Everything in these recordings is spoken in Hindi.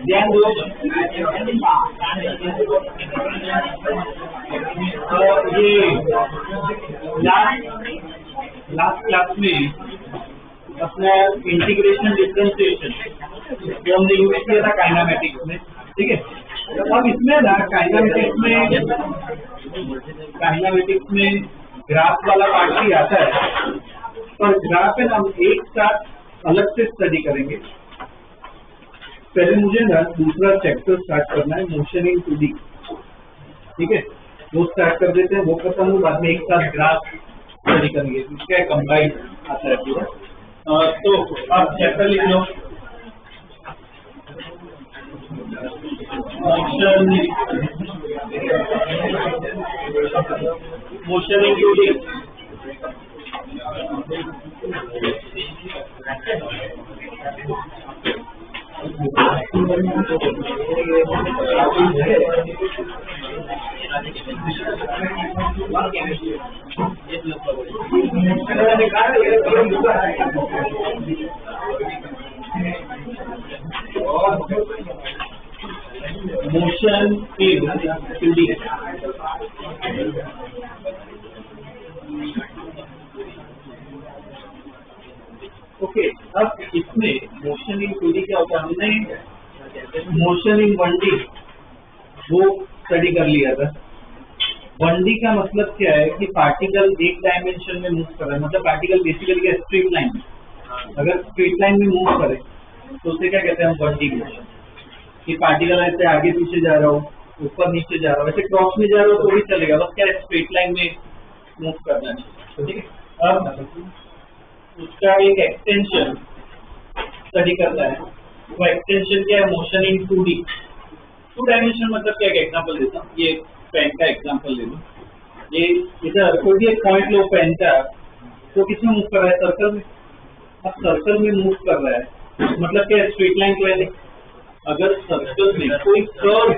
ध्यान दो, ये लास्ट क्लास में अपना इंटीग्रेशन डिफरेंशिएशन जो हमने यूज किया था काइनेमेटिक्स में, ठीक है। तो अब इसमें ना काइनेमेटिक्स में ग्राफ वाला पार्ट भी आता है, पर ग्राफ है ना हम एक साथ अलग से स्टडी करेंगे। पहले मुझे ना दूसरा चैप्टर स्टार्ट करना है, मोशन इन 2D, ठीक है। वो स्टार्ट कर देते हैं, वो खत्म हो, बाद में एक साथ ग्राफ स्टडी करेंगे, इसका कंबाइंड आता है पूरा। तो आप चैप्टर लिख लो, motion in 2D। Motion in 2D। Okay, अब इसमें मोशन इन 2D क्या होता है, हमने मोशन इन 1D वो स्टडी कर लिया था। 1D का मतलब क्या है कि पार्टिकल एक डायमेंशन में मूव कर रहा है, मतलब पार्टिकल बेसिकली क्या स्ट्रेट लाइन, अगर स्ट्रेट लाइन में मूव करे तो उसे क्या कहते हैं हम 1D मोशन। कि पार्टिकल ऐसे आगे पीछे जा रहा हो, ऊपर नीचे जा रहा हो, ऐसे क्रॉस में जा रहा हो तो भी चलेगा, बस क्या स्ट्रेट लाइन में मूव करना चाहिए, ठीक है। अब उसका एक एक्सटेंशन स्टडी करता है, वो एक्सटेंशन क्या है, मोशन इन 2D। 2 डायमेंशन मतलब क्या, एक एग्जांपल देता हूँ, ये पेन का एग्जांपल ले लो। ये इधर कोई भी एक पॉइंट लो पेन का, तो किसमें मूव कर रहा है, सर्कल में। अब सर्कल में मूव कर रहा है मतलब क्या, स्ट्रेट लाइन तो है नहीं। अगर सर्कल में कोई कर्व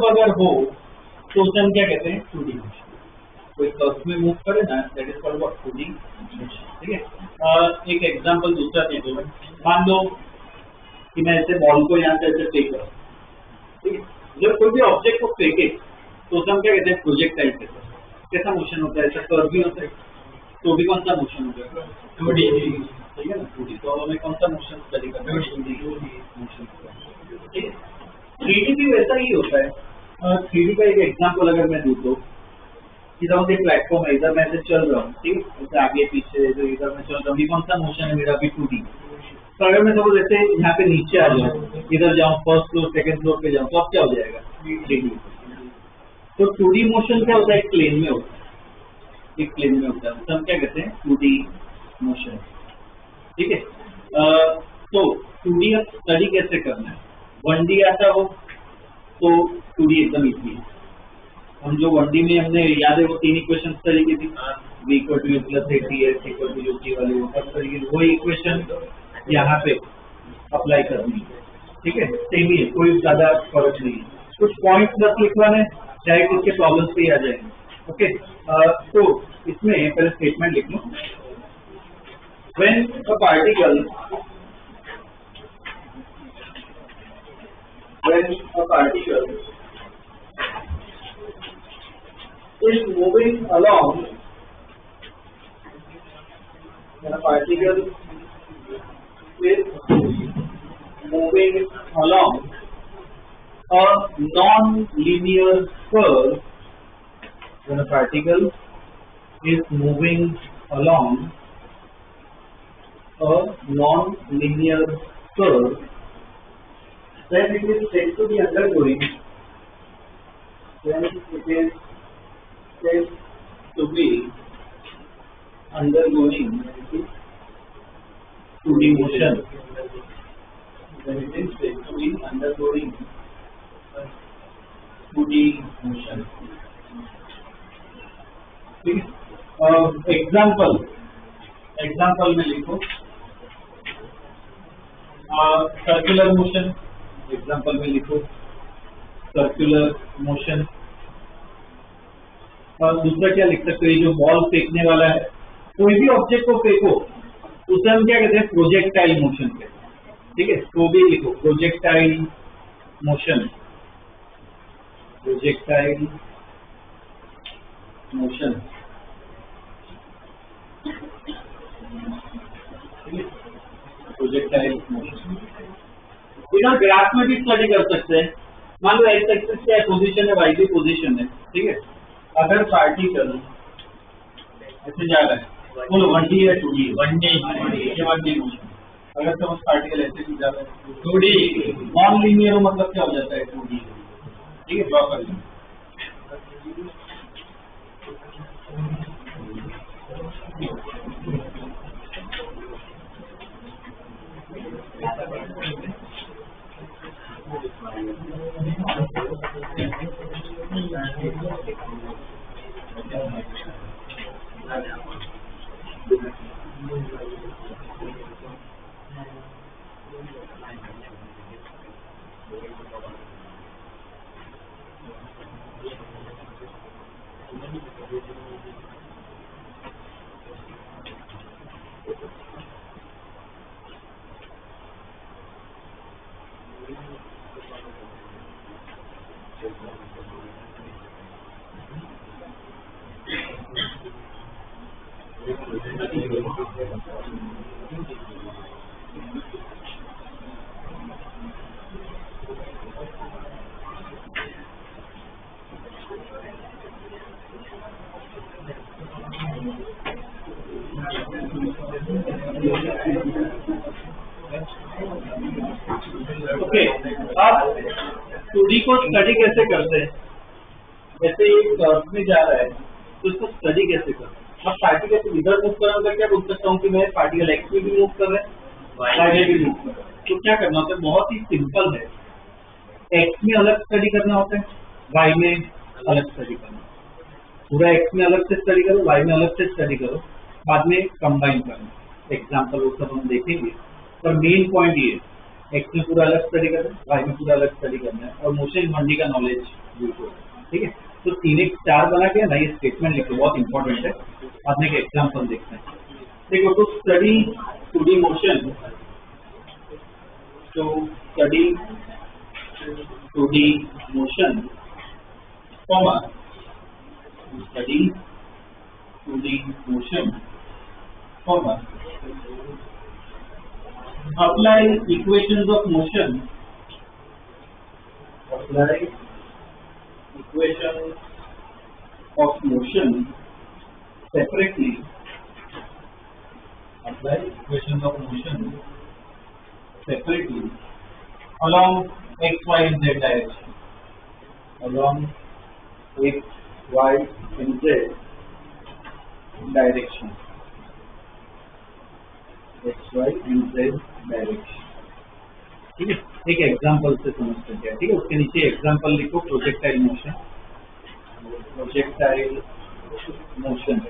अगर हो तो उसे हम क्या कहते हैं, 2D मोशन। कोई कर्व में मूव करे ना, that is called 2D motion, ठीक है। एक एग्जांपल दूसरा दे दो, मान लो कि मैं ऐसे बॉल को यहाँ से ऐसे फेंक रहा हूँ, ठीक है। जब कोई भी ऑब्जेक्ट को फेंके तो उसे हम क्या कहते हैं, प्रोजेक्टाइल कहते हैं। कैसा मोशन होता है, ऐसा कर्व भी होता है, तो भी कौन सा मोशन होगा, 2D, ठीक है ना, 2D। तो हमें कौन सा मोशन स्टडी करना है, 2D मोशन, ठीक है। 3D भी वैसा ही होता है। 3D का एक एग्जांपल अगर मैं दूँ तो इधर मुझे प्लेटफॉर्म है, इधर मैं ऐसे चल रहा हूँ, ठीक है, जैसे आगे पीछे जो इधर मैं चल रहा हूँ, ये कौन सा मोशन है मेरा, भी 2D। तो अगर मैं सपोज जैसे यहाँ पे नीचे आ जाऊँ, इधर जाऊँ, फर्स्ट फ्लोर सेकंड फ्लोर पे जाऊँ, तो अब क्या हो जाएगा, 3D। तो 2D मोशन क्या होता है, एक प्लेन में होता है, एक प्लेन में होता है, तो हम क्या कहते हैं, 2D मोशन, ठीक है। तो 2D अब स्टडी कैसे करना है, 1D आता हो तो 2D एकदम इजी है। हम जो 1D में हमने याद है वो 3 इक्वेशन स्टडी की थी, v = u + at s = ut वाली, वही इक्वेशन यहाँ पे अप्लाई करनी है, ठीक है। सेम ही है, कोई ज्यादा फर्क नहीं है, कुछ पॉइंट्स बस लिखवाने, चाहे कुछ के प्रॉब्लम्स पे आ जाएंगे, ओके। तो इसमें पहले स्टेटमेंट लिख लो, when a particle is moving along, when a particle is moving along a non-linear curve, when a particle is moving along a non-linear curve, then it is said to be undergoing, then it is said to be undergoing 2D motion, then it is said to be undergoing 2D motion. Example में लिखो सर्कुलर मोशन, एग्जाम्पल में लिखो सर्कुलर मोशन। और दूसरा क्या लिख सकते हो, जो बॉल फेंकने वाला है, कोई भी ऑब्जेक्ट को फेंको उसे हम क्या कहते हैं, प्रोजेक्टाइल मोशन कहते हैं। ठीक है, तो भी लिखो projectile motion, projectile motion. Projectile motion बिना ग्राफ में भी स्टडी कर सकते हैं। मान लो एक्स एक्सिस क्या पोजीशन है, वाई भी पोजीशन है। ठीक है, अगर पार्टिकल ऐसे जा रहा है, बोलो 1D है 2D? 1D motion. अगर सपोज पार्टिकल ऐसे भी जा रहा है 2D, नॉन लीनियर हो मतलब क्या हो जाता है 2D। ठीक है, ड्रॉ कर लीजिए। ओके, अब 2D को स्टडी कैसे करते हैं, जैसे एक कर्व में जा रहा है तो इसको स्टडी कैसे करते हैं। अब पार्टिकल को इधर मूव कर रहा हूँ, क्या बोल सकता हूँ कि मैं पार्टिकल एक्स में भी मूव कर रहे हैं, वाई में भी मूव कर रहे हैं। तो क्या करना होता है, बहुत ही सिंपल है, एक्स में अलग स्टडी करना होता है, वाई में अलग स्टडी करना। पूरा एक्स में अलग से स्टडी करो, वाई में अलग से स्टडी करो, बाद में कंबाइन करना। एग्जाम्पल वो सब हम देखेंगे, पर मेन पॉइंट ये है, एक्स में पूरा अलग स्टडी करना है, वाई में पूरा अलग स्टडी करना है, और मोशन 1D का नॉलेज बिल्कुल। ठीक है, तो 3 एक 4 बना के ना ये स्टेटमेंट लिखो, बहुत इंपॉर्टेंट है। बाद में एक एग्जाम्पल देखते हैं। देखो, टू स्टडी 2D मोशन, तो study 2D motion, comma study 2D motion, comma apply equations of motion, apply equations of motion separately, apply equations of motion separately along x, y and z direction, along x, y and z direction, x, y and z direction। ठीक है, एक एग्जांपल से समझते हैं। ठीक है, उसके नीचे एग्जांपल लिखो, projectile motion, projectile motion.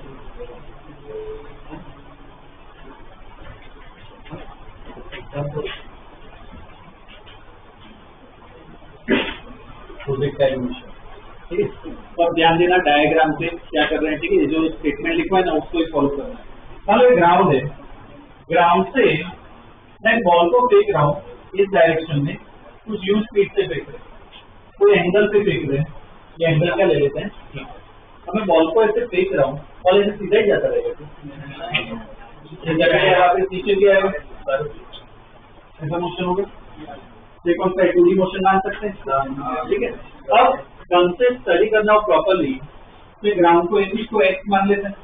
Projectile motion. ठीक है, और ध्यान देना डायग्राम पे क्या कर रहे हैं। ठीक है, जो स्टेटमेंट लिखा है ना उसको ही फॉलो करना है। मान लो ग्राउंड है, ग्राउंड से मैं बॉल को फेंक रहा हूँ इस डायरेक्शन में, कुछ यूज स्पीड से फेंक रहे हैं, कोई एंगल पे फेंक रहे हैं, ये एंगल क्या ले लेते हैं। ठीक है, अब मैं बॉल को ऐसे फेंक रहा हूँ, बॉल ऐसे सीधा ही जाता रहेगा, नीचे भी आएगा, ऐसा मोशन होगा। कौन सा 2D मोशन मान सकते हैं। ठीक है, अब ढंग से स्टडी करना हो प्रॉपरली, तो ग्राउंड को इसी को एक्स मान लेते हैं,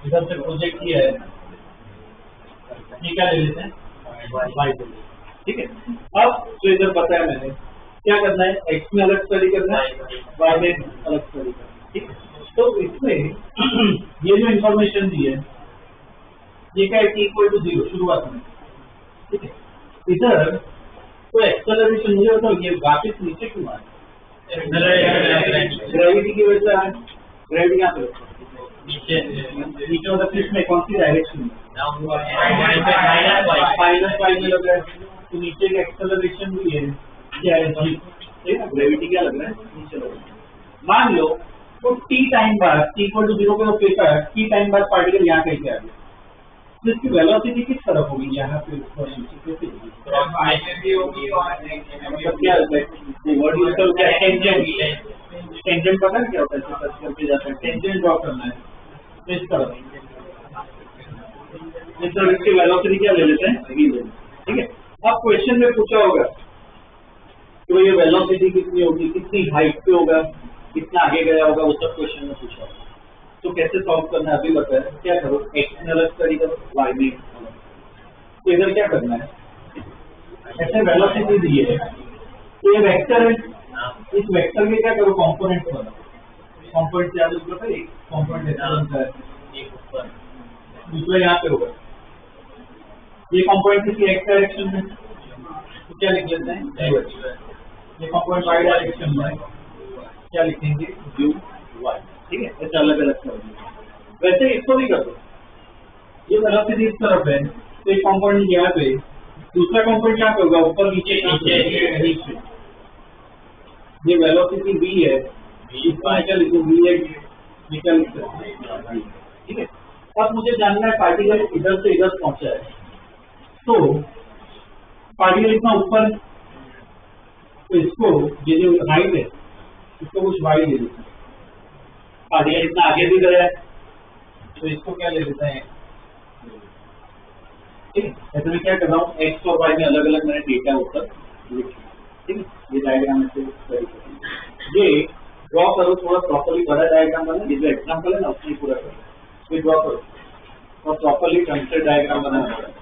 इधर से प्रोजेक्ट किया है, ये क्या ले लेते हैं, वाई। ठीक है, अब जो इधर बताया मैंने, क्या करना है, एक्स में अलग स्टडी करना है, वाई में अलग स्टडी करना है। ठीक है, तो इसमें ये जो इंफॉर्मेशन दी है, ये क्या है, इक्वल टू 0 शुरुआत में। ठीक है, इधर तो एक्सेलरेशन मुझे बताओ, ये वापिस नीचे क्यों आए, ग्रेविटी की वजह से आए। ग्रेविटी यहाँ पे नीचे मतलब इसमें कौन सी डायरेक्शन में, -y में लग रहा है, तो नीचे का एक्सेलरेशन भी है क्या है जी, ठीक है, ग्रेविटी क्या लग रहा है, नीचे लग रहा है। मान लो तो टी टाइम बाद, t इक्वल टू 0 पे वो फेंका है, टी टाइम बाद पार्टिकल यहाँ कहीं पे आ गया, तो इसकी वेलोसिटी किस तरफ होगी, यहाँ पे ऊपर नीचे कैसे होगी, क्रॉस आई में भी होगी और मतलब क्या होता है वर्ड यूज करो, क्या टेंजेंट, टेंजेंट पता है क्या होता है, सर्च करके जाता है, टेंजेंट ड्रॉ करना है तो इस तरफ इसकी वेलोसिटी क्या ले लेते हैं, v ले लेते हैं, ठीक है। अब क्वेश्चन में पूछा होगा तो ये वेलोसिटी कितनी होगी, कितनी हाइट पे होगा, कितना आगे गया होगा, वो सब क्वेश्चन में पूछा होगा। तो कैसे सॉल्व करना है अभी बताया, क्या करो, x में अलग स्टडी करो, y में अलग। तो इधर क्या करना है, ऐसे वेलोसिटी दी है तो ये वेक्टर है, इस वेक्टर में क्या करो, कंपोनेंट बनाओ, कंपोनेंट क्या होगा, एक कंपोनेंट ऐसा बनता है, एक ऊपर दूसरा यहाँ पे होगा, ये कंपोनेंट किसी x डायरेक्शन में, तो क्या लिख लेते हैं, ये कंपोनेंट y डायरेक्शन में, क्या लिखेंगे, u y, ठीक है, ऐसे अलग अलग कर देंगे। वैसे इसको भी कर दो, ये वेलोसिटी इस तरफ है तो एक कंपोनेंट यहाँ पे, दूसरा कंपोनेंट यहाँ पे होगा, ऊपर नीचे नीचे, ये वेलोसिटी v है, इसका क्या लिखो, v है, निकल, ठीक है। अब मुझे जानना है पार्टिकल इधर से इधर पहुंचा है, तो पार्टिकल इतना ऊपर, तो इसको ये जो हाइट है इसको कुछ y ले लेते हैं, पार्टिकल इतना आगे भी गया है तो इसको क्या ले लेते हैं, ठीक है। ऐसे मैं क्या कर रहा हूँ, x और y में अलग अलग मैंने डेटा ऊपर लिखा, ठीक है। ये डायग्राम से ये ड्रॉ करो, थोड़ा प्रॉपर्ली बड़ा डायग्राम बना, ये जो एग्जाम्पल है ना उसमें पूरा करो, ये ड्रॉ करो और प्रॉपर्ली कंस्ट्रक्ट डायग्राम बनाना पड़ेगा।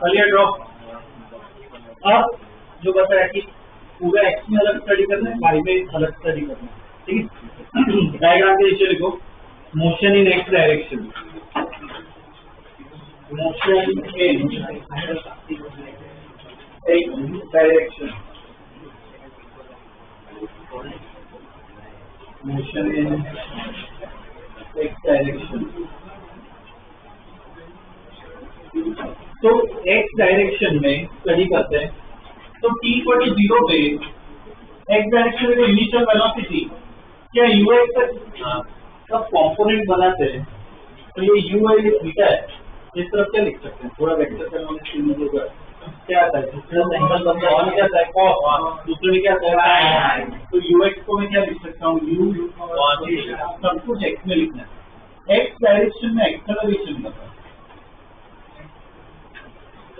चलिए ड्रॉ। अब जो बताया कि पूरा एक्स में अलग स्टडी करना है, वाई में अलग स्टडी करना है, ठीक है। डायग्राम के नीचे लिखो motion in x direction, motion in x direction, motion in x direction. तो एक्स डायरेक्शन में स्टडी करते हैं, तो t इक्वल टू 0 पे एक्स डायरेक्शन में इनिशियल वेलोसिटी क्या ux तक सब कंपोनेंट बनाते हैं तो ये u है, ये थीटा है, इस तरफ क्या लिख सकते हैं, थोड़ा वेक्टर करने में होगा क्या आता है, दूसरा एंगल बनता है, क्या आता है cos, दूसरे में क्या आता है sin। तो ux को मैं क्या लिख सकता हूँ, u सब कुछ x में लिखना है, x डायरेक्शन में एक्सेलरेशन करता है,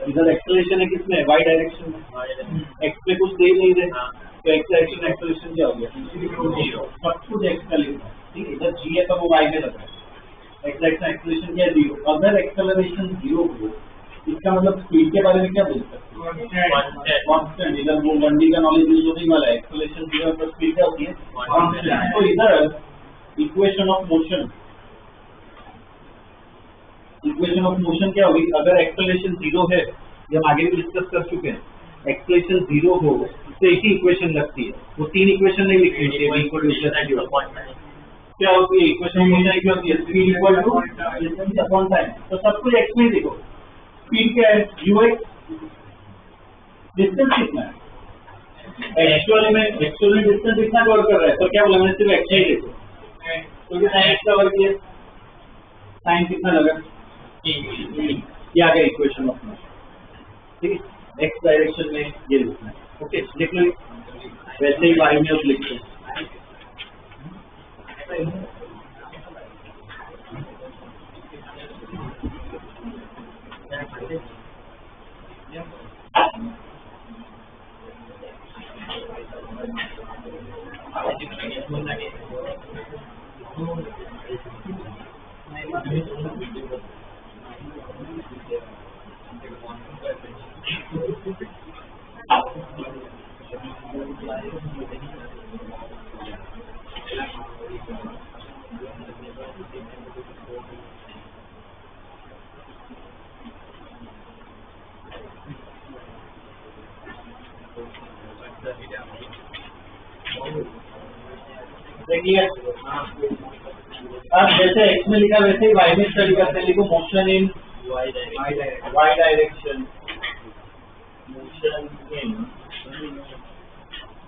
इधर एक्सेलरेशन है किसमें, y डायरेक्शन में, x में कुछ दे नहीं रहे, तो x डायरेक्शन एक्सेलरेशन क्या हो गया, सब कुछ x का लिखना है, ठीक है, इधर g है तो वो y में लगा है, x डायरेक्शन एक्सेलरेशन क्या है 0, अगर एक्सेलरेशन 0 हो इसका मतलब स्पीड के बारे में क्या बोल सकते हैं, कांस्टेंट, इधर वो 1D का नॉलेज यूज होने वाला है, एक्सेलरेशन 0 पर स्पीड क्या होती है कांस्टेंट। तो इधर इक्वेशन ऑफ मोशन क्या होगी, अगर एक्सेलरेशन 0 है, जब आगे भी डिस्कस कर चुके हैं, एक्सेलरेशन 0 हो तो एक ही इक्वेशन लगती है, वो 3 इक्वेशन नहीं लिखनी चाहिए, क्या होती है इक्वेशन ऑफ मोशन क्या होती है, speed equal to distance upon time, तो सब कुछ x में देखो, स्पीड क्या है ux, डिस्टेंस कितना है, एक्चुअली डिस्टेंस कितना कवर कर रहा है, तो क्या बोला मैंने, सिर्फ x ही देखो, तो कितना x कवर किया, टाइम कितना लगा, ये आ गया इक्वेशन ऑफ मोशन, ठीक है, x डायरेक्शन में ये लिखना है, ओके लिख लो, वैसे ही y में लिखते हैं, देखिए अब जैसे x में लिखा वैसे ही y में स्टडी करते हैं, लिखो motion in y direction, motion in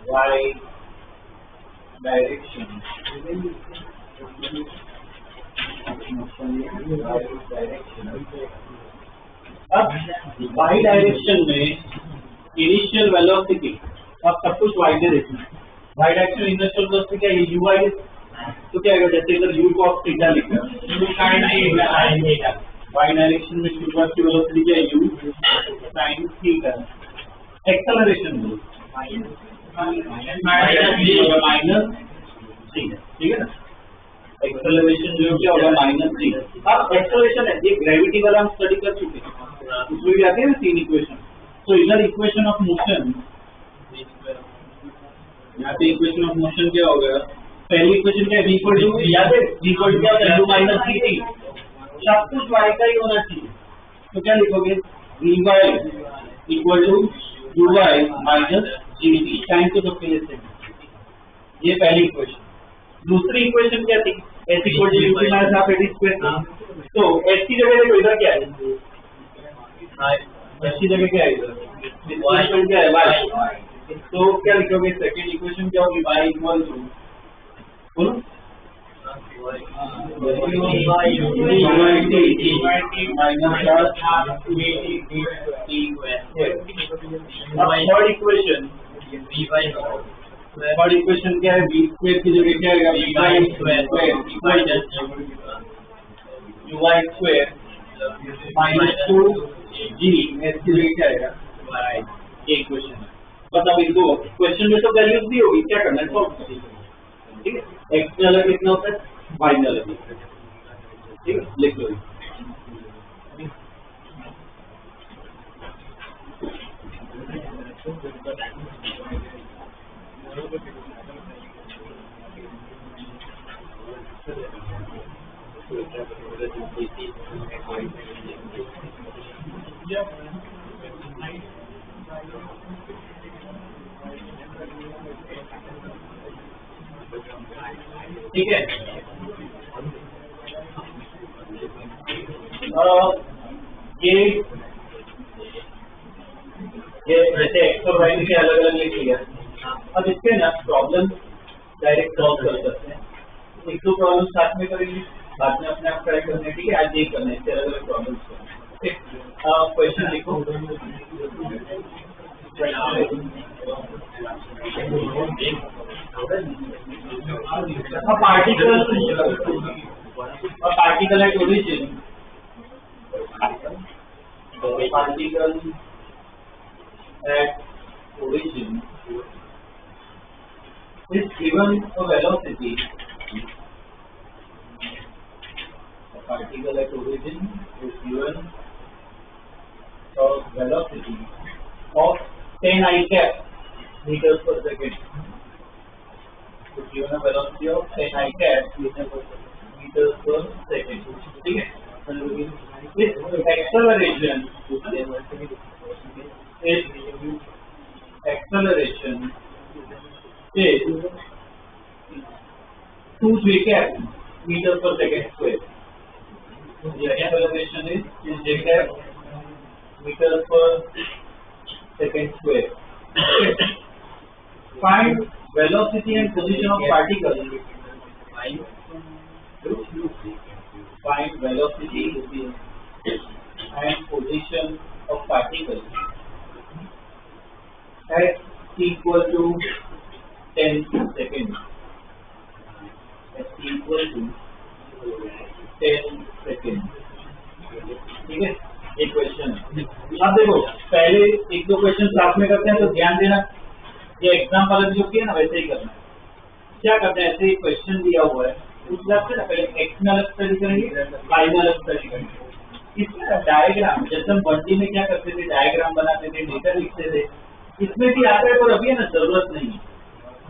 y direction, अब y डायरेक्शन में इनिशियल वेलोसिटी, अब सब कुछ y में देखना है, y डायरेक्शन इनिशियल वेलोसिटी क्या है, u y, तो क्या है, जैसे इधर u cos थीटा लिखा है, y डायरेक्शन में शुरुआत की वेलोसिटी क्या है, u sin theta, acceleration minus c, ठीक है ना, एक्सेलरेशन जो क्या होगा -c। अब एक्सेलरेशन है, ये ग्रेविटी वाला हम स्टडी कर चुके हैं, उसमें भी आते हैं ना 3 इक्वेशन, तो इधर इक्वेशन ऑफ मोशन, यहाँ पे इक्वेशन ऑफ मोशन क्या होगा, पहली इक्वेशन क्या है, इक्वल टू, याद है इक्वल टू क्या होता है, u माइनस dt, सब कुछ y का ही होना चाहिए, तो क्या लिखोगे, vy equal to uy minus gt, time को सबके लिए, ये पहली इक्वेशन। दूसरी इक्वेशन क्या थी, s equal to u minus half AD square, तो s की जगह देखो इधर क्या है, s की जगह क्या है, इधर क्या है y, तो क्या लिखोगे, सेकेंड इक्वेशन क्या होगी, y इक्वल टू, बोलो थर्ड इक्वेशन क्या है, v स्क्वायर की जगह क्या है, uy square minus 2g, s की जगह क्या आएगा, ये इक्वेशन है। बताओ इनको क्वेश्चन में तो वैल्यूज भी होगी, क्या करना है, सॉल्व करना है, ठीक है, x में अलग कितना होता है, y में अलग होता है, ठीक है, लिख लो। ठीक है, ये वैसे एक्स और वाई के अलग अलग लिख लिया। अब इसके ना प्रॉब्लम डायरेक्ट सॉल्व कर सकते हैं, एक दो प्रॉब्लम साथ में करेंगे, बाद में अपने आप ट्राई करना है, ठीक है। आज ये करना है, इससे अलग अलग प्रॉब्लम्स करना है। क्वेश्चन लिखो। A particle at origin. The particle at origin is given a velocity. A particle at origin is given a velocity of 10 I cap meters per second. Is given a velocity of 10 I cap meters per second. ठीक है? This acceleration is 2 J cap meters per second square. The acceleration is J cap meters per second square. Find velocity and position of particle. Find velocity and position of particle at equal to 10 seconds. At equal to 10 seconds. ठीक है, एक क्वेश्चन है। अब देखो, पहले एक दो क्वेश्चन साथ में करते हैं तो ध्यान देना, ये एग्जाम वाला जो किया ना वैसे ही करना है। क्या करते हैं, ऐसे ही क्वेश्चन दिया हुआ है उस हिसाब से ना पहले एक्स में अलग स्टडी करेंगे, वाई में अलग स्टडी करेंगे। इसमें डायग्राम, जैसे हम 1D में क्या करते थे, डायग्राम बनाते थे, डेटा लिखते थे, इसमें भी आता है पर अभी है ना जरूरत नहीं है।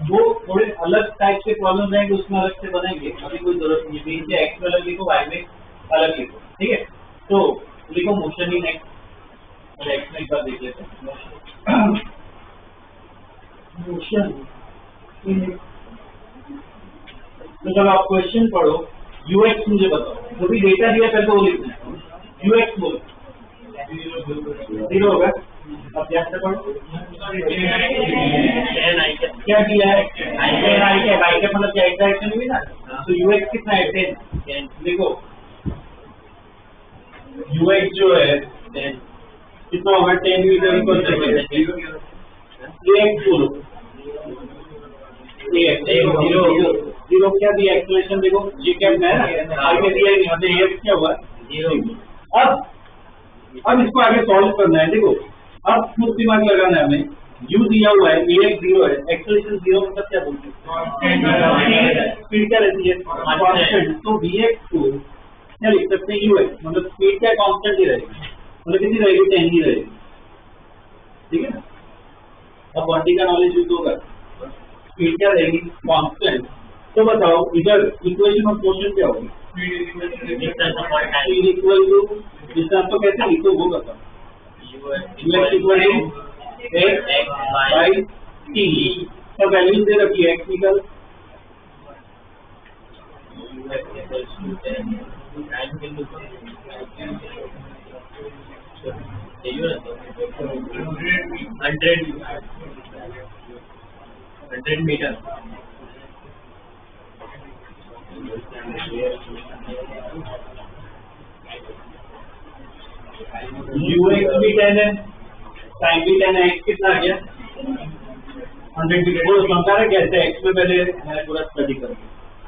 वो थोड़े अलग टाइप के प्रॉब्लम रहेंगे, उसमें अलग से बनाएंगे, अभी कोई जरूरत नहीं है। बीच से एक्स में अलग लिखो, वाई में अलग लिखो, ठीक है। तो लिखो मोशन इन एक्स, एक्स में एक बार देख लेते हैं। मोशन इन एक्स, तो जब आप क्वेश्चन पढ़ो, यूएक्स मुझे बताओ, जो भी डेटा दिया पहले तो वो लिखना है। यूएक्स बोलो, 0 होगा। अब ध्यान से पढ़ो, क्या दिया है, आई के मतलब क्या एक्स डायरेक्शन हुई ना, तो यूएक्स कितना है, 10। लिखो यूएक्स जो है 10 कितना होगा, 10 मीटर पर सेकंड। एक्स बोलो, जीरो क्या दिया, एक्सप्रेशन देखो, जी कैप है ना, आगे दिया ही नहीं, मतलब एक्स क्या हुआ, 0। अब इसको आगे सॉल्व करना है। देखो अब खुद दिमाग लगाना है हमें, यू दिया हुआ है, एक्स 0 है, एक्सप्रेशन 0 मतलब क्या बोलते हैं, स्पीड क्या रहती है, कांस्टेंट। तो वीएक्स को क्या लिख सकते हैं, यूएक्स मतलब स्पीड क्या कांस्टेंट ही रहेगी, मतलब कितनी रहेगी, 10 ही रहेगी, ठीक है ना। अब 1D का नॉलेज यूज होगा, स्पीड क्या रहेगी, कांस्टेंट। तो बताओ इधर इक्वेशन ऑफ मोशन क्या होगी, स्पीड इक्वल टू डिस्टेंस। तो कैसे लिखो वो बताओ, U X equal to X by T. तो वैल्यूज दे रखी है, एक्स निकल हंड्रेड मीटर। यूएक्स भी 10 है, टाइम भी 10 है, एक्स कितना आ गया 100 मीटर। वो समझा रहा कैसे, एक्स में पहले मैं पूरा स्टडी करूँगा,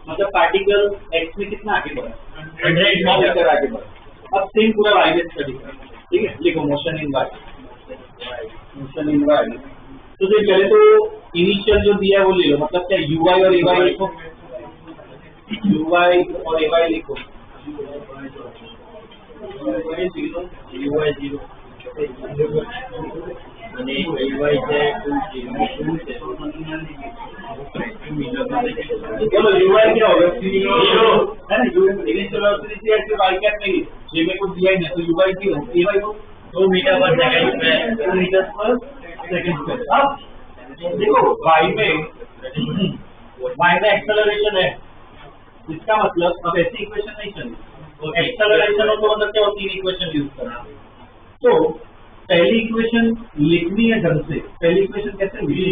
मतलब पार्टिकल एक्स में कितना आगे बढ़ा, 100 मीटर आगे बढ़ा। अब सेम पूरा वाई में स्टडी करें, ठीक है। लिखो motion in Y, motion in Y. तो पहले तो इनिशियल जो दिया है वो ले लो, मतलब क्या यूआई और एवाई लिखो, यूआई और एवाई लिखो, यूआई 0 અને એવાય છે 2 છે चलो यूआई क्या होगा, 0 है ना। इनिशियल वेलोसिटी है, सिर्फ आई कैप नहीं, जे में कुछ दिया ही नहीं, तो यूआई 0, एवाई को 2 मीटर पर सेकंड में, 2 मीटर पर सेकंड में। अब देखो वाई में एक्सेलरेशन है, इसका मतलब अब ऐसी इक्वेशन नहीं चलेगी, एक्सेलरेशन हो तो मतलब क्या होती है, इक्वेशन यूज करना। तो पहली इक्वेशन लिखनी है ढंग से। पहली इक्वेशन कैसे लिखी,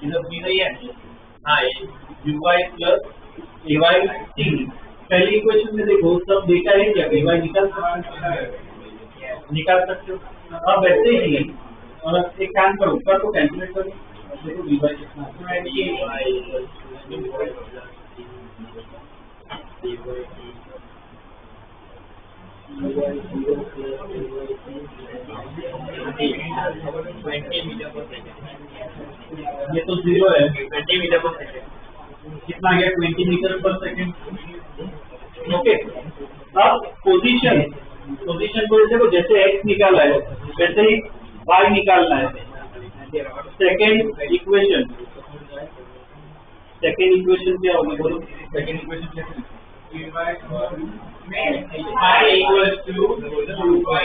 इधर बी नहीं है, हाँ uy प्लस ay t। पहली इक्वेशन में देखो सब डेटा है क्या, ay निकाल सकते हो। अब ऐसे ही और एक काम करो, ऊपर को कैलकुलेट करो, देखो dy कितना ये तो 0 है, 20 मीटर पर सेकेंड कितना आ गया, 20 मीटर पर सेकेंड। ओके, अब पोजीशन को देखो, जैसे x निकाला है वैसे ही y निकालना है। सेकेंड इक्वेशन क्या होगी बोलो, सेकेंड इक्वेशन कैसे, I equals to 2y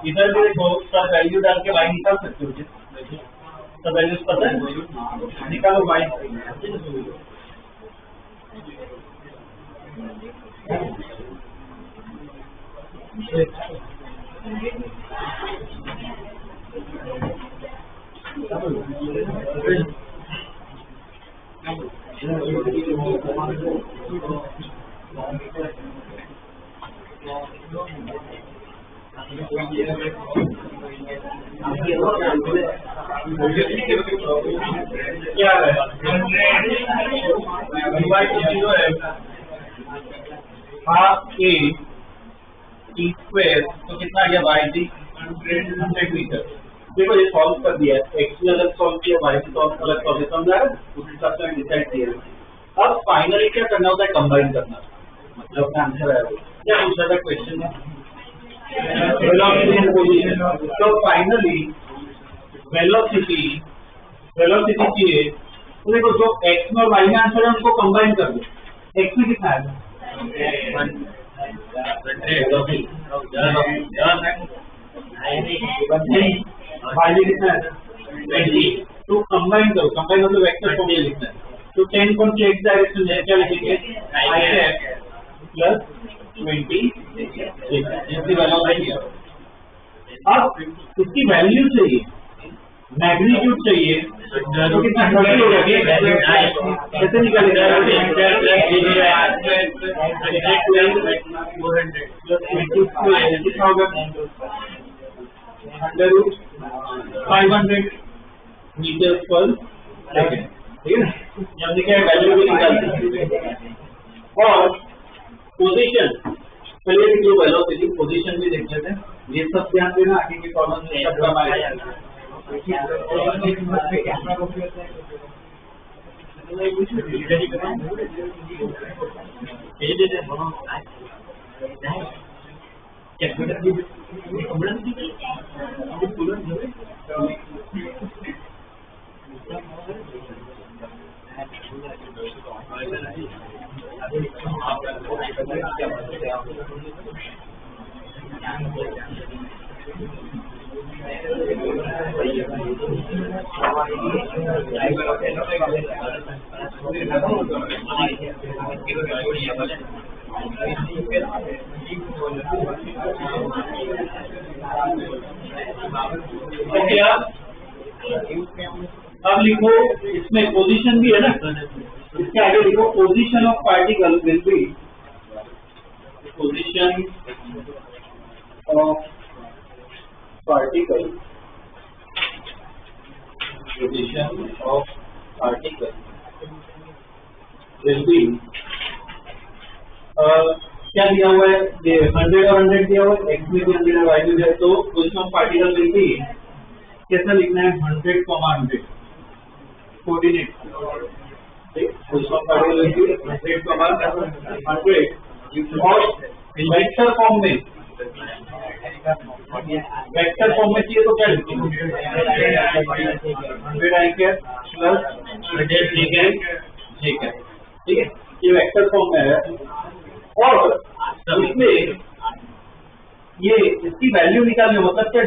इधर भी देखो, सब वैल्यू डाल के y निकाल सकते हो, सब वैल्यूज पता है, निकालो y। क्या है, हाफ a टी स्क्वायर, तो कितना आ गया y जी 100 मीटर। देखो ये सॉल्व कर दिया है, x ने अलग सॉल्व किया, y ने अलग सॉल्व किया, समझा है, उस हिसाब से डिसाइड किया। अब फाइनली क्या करना होता है, कंबाइन करना, मतलब अपना आंसर है क्या दूसरा का क्वेश्चन है, वेलोसिटी एंड पोजीशन। तो फाइनली वेलोसिटी चाहिए, तो देखो जो x में और y में आंसर है उनको कंबाइन कर दो। x में कितना है, y कितना है 20। तो कंबाइन करो, कंबाइन मतलब वेक्टर फॉर्म में लिखना है। तो 10 को x डायरेक्शन में क्या लिखेंगे, i प्लस 20 इसकी वेलोसिटी। अब इसकी वैल्यू चाहिए, मैग्नीट्यूड चाहिए, तो कितना 30 हो गया, कैसे निकालेगा, 500 मीटर पर सेकेंड, ठीक है ना, जब देखिए वैल्यू भी निकाल दी। और पोजीशन, पहले जो वेलोसिटी पोजीशन भी देख लेते हैं, ये सब ध्यान देना, आगे के प्रॉब्लम में सब काम आएगा। अब लिखो, इसमें पोजीशन भी है ना, इसके आगे लिखो position of particle will be, position of particle, position of particle will be, क्या दिया हुआ है, 100 और 100 दिया हुआ है, x में भी 100 और y में भी है, तो position of particle will be कैसा लिखना है, 100, coordinate, position of particle will be 100, और वेक्टर फॉर्म में, चाहिए तो क्या लिखेंगे, 100 प्लस 100 ठीक है, ये वेक्टर फॉर्म में है। और इसमें ये इसकी वैल्यू निकालने, मतलब क्या,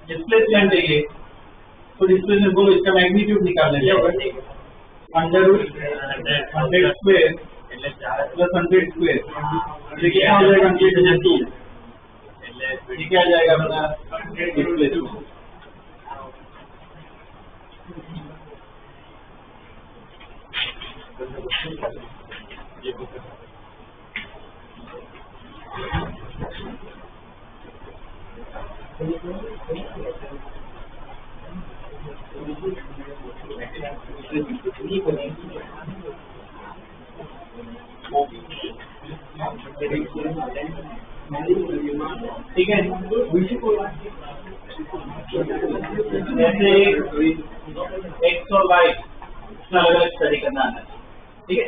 डिस्प्लेसमेंट है ये, तो डिस्प्लेसमेंट बोलो, इसका मैग्नीट्यूड निकालने, under root 100 square plus 100 square, ये कितना हो जाएगा 100 ये क्या आ जाएगा अपना डिस्प्लेसमेंट। ठीक है, जैसे एक्स और वाई अलग अलग स्टडी करना है। ठीक है,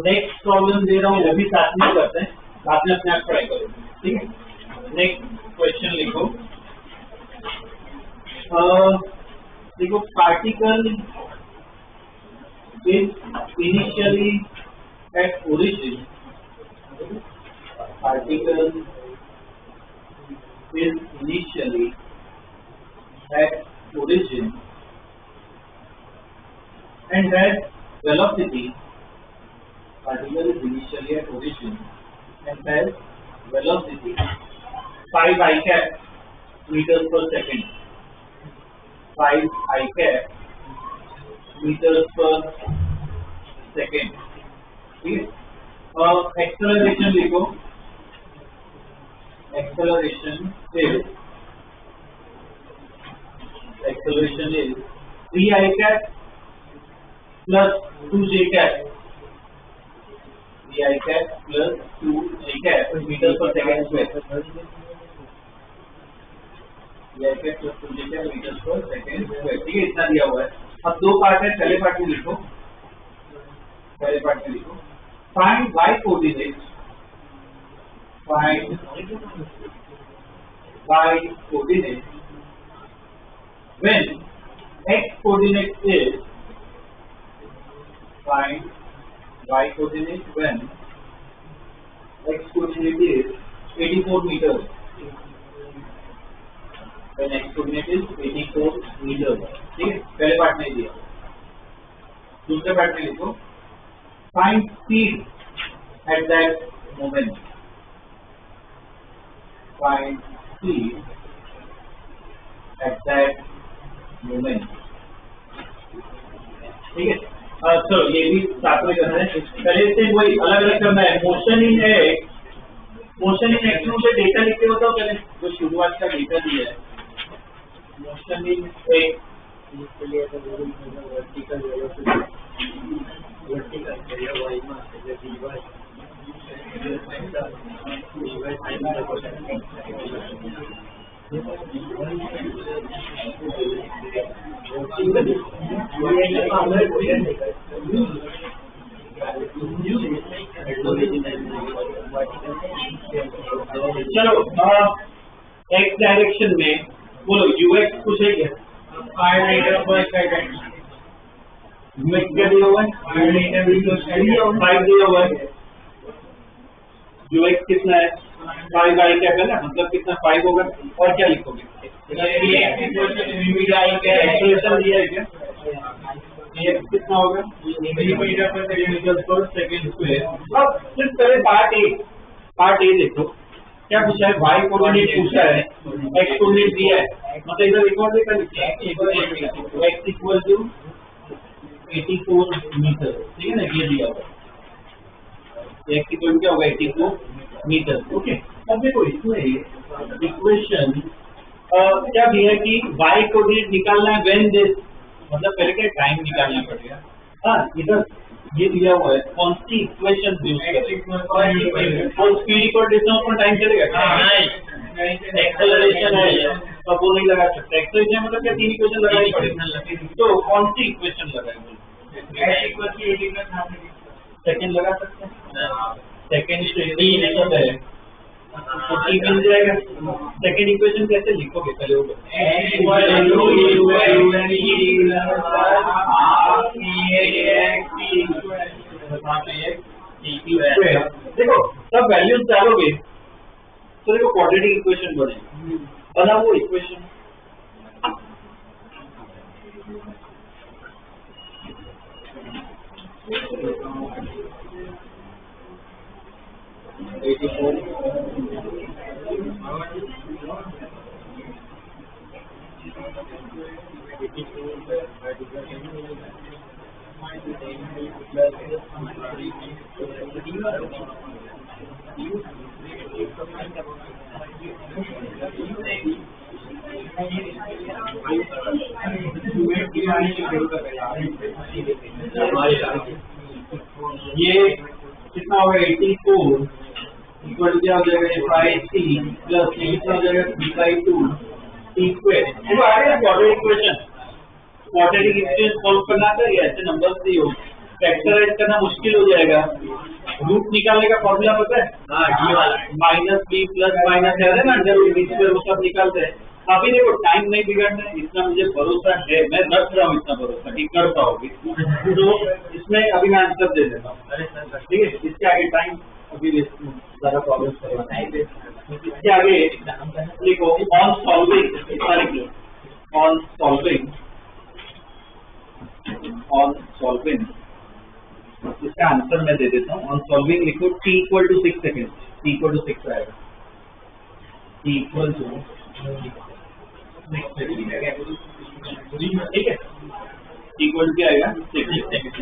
नेक्स्ट प्रॉब्लम दे रहा हूँ, वो भी साथ में करते हैं, साथ में अपने आप ट्राई करो। ठीक है, नेक्स्ट क्वेश्चन लिखो। देखो, particle is initially at origin, particle is initially at origin and has velocity. Particle is initially at origin and has velocity 5 I cap meters per second. 5 I cap meters per second. ठीक है, acceleration लिखो। Acceleration is 3 I cap plus 2 j cap. 3 I cap plus 2 j cap meters per second square. 3 I cap plus 2 j cap meters per second square। ठीक है, इतना दिया हुआ है। अब दो पार्ट है, पहले पार्ट में लिखो। Find y coordinates. Find y coordinates when x coordinate is. Find y coordinate when x coordinate is 84 meters. When x coordinate is 84 meters. ठीक है, पहले पार्ट में दिया। दूसरे पार्ट में लिखो। Find speed at that moment. Find speed at that moment. ठीक है, तो ये भी साथ में करना है। पहले से वही अलग अलग करना है। मोशन इन एक्स में डेटा लिख के बताओ पहले, जो शुरुआत का डेटा दिया है। मोशन इन एक्स के लिए तो वर्टिकल वेलोसिटी, वर्टिकल वाई में चलो एक्स डायरेक्शन में बोलो यूएक्स कुछ है क्या? 5 मीटर पर सेकंड। यूएक्स क्या दिया हुआ है? 5 मीटर 5 दिया हुआ है। यूएक्स कितना है? 5 आई कैप है ना, मतलब कितना 5 होगा। और क्या लिखोगे? एक्सेलरेशन दिया है क्या? ये कितना होगा? मीटर पर सेकंड स्क्वायर। अब सिर्फ पहले पार्ट ए देखो, क्या पूछा है? वाई कोऑर्डिनेट पूछा है, एक्स कोऑर्डिनेट दिया है, मतलब इधर रिकॉर्ड भी कर लिखते हैं एक्स इक्वल टू 84 मीटर। ठीक है ना, ये दिया हुआ एक्स इक्वल क्या होगा? 84 मीटर। ओके, अब देखो इसमें इक्वेशन क्या दिया है कि वाई कोऑर्डिनेट निकालना है व्हेन दिस, मतलब पहले क्या टाइम निकालना पड़ेगा। हाँ, इधर ये दिया हुआ है, कौन सी इक्वेशन यूज करें? और स्पीड इक्वल डिस्टेंस पर टाइम चलेगा? एक्सेलरेशन है तो वो नहीं लगा सकते। एक्सेलरेशन मतलब क्या, 3 इक्वेशन लगानी पड़ेगी। तो कौन सी इक्वेशन लगाएंगे? सेकंड लगा सकते हैं, सेकंड है तो ठीक मिल जाएगा। सेकंड इक्वेशन कैसे लिखोगे पहले वो? देखो सब वैल्यूज डालोगे तो देखो क्वाड्रेटिक इक्वेशन बनेगी, बना वो इक्वेशन। ये कितना होगा 84 इक्वल क्या हो जाएगा FIC प्लस ये कितना हो जाएगा 3/2 t स्क्वायर। देखो आ गया quadratic equation. Quadratic equation solve करना था ये ऐसे नंबर्स दिए हो फैक्टराइज करना मुश्किल हो जाएगा। रूट निकालने का फॉर्मूला पता है? हाँ डी वाला माइनस बी प्लस माइनस है ना अंडर रूट बी स्क्वायर वो सब निकालते हैं। अभी देखो टाइम नहीं बिगाड़ना है इतना मुझे भरोसा है मैं रख रहा हूँ इतना भरोसा कि कर पाओगे तो इसमें अभी मैं आंसर दे देता हूँ ठीक है। इसके आगे टाइम अभी ज़्यादा प्रॉब्लम करवाना है। इसके आगे लिखो ऑन सॉल्विंग इतना लिख लो ऑन सॉल्विंग इसका आंसर मैं दे देता हूँ। ऑन सॉल्विंग लिखो t equal to 6 second t equal to 6 आएगा t इक्वल टू ठीक है इक्वल क्या आएगा 6 सेकेंड।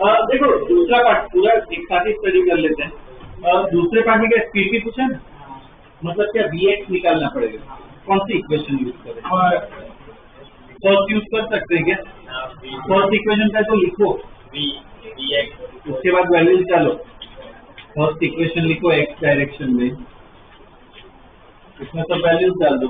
और देखो दूसरा पार्ट पूरा एक साथ ही स्टडी कर लेते हैं। और दूसरे पार्ट में क्या स्पीड की पूछा ना मतलब क्या Vx निकालना पड़ेगा कौन सी इक्वेशन यूज करें फर्स्ट यूज कर सकते हैं क्या फर्स्ट इक्वेशन का तो लिखो Vx उसके बाद वैल्यूज डालो फर्स्ट इक्वेशन लिखो x डायरेक्शन में इसमें सब वैल्यूज डाल दो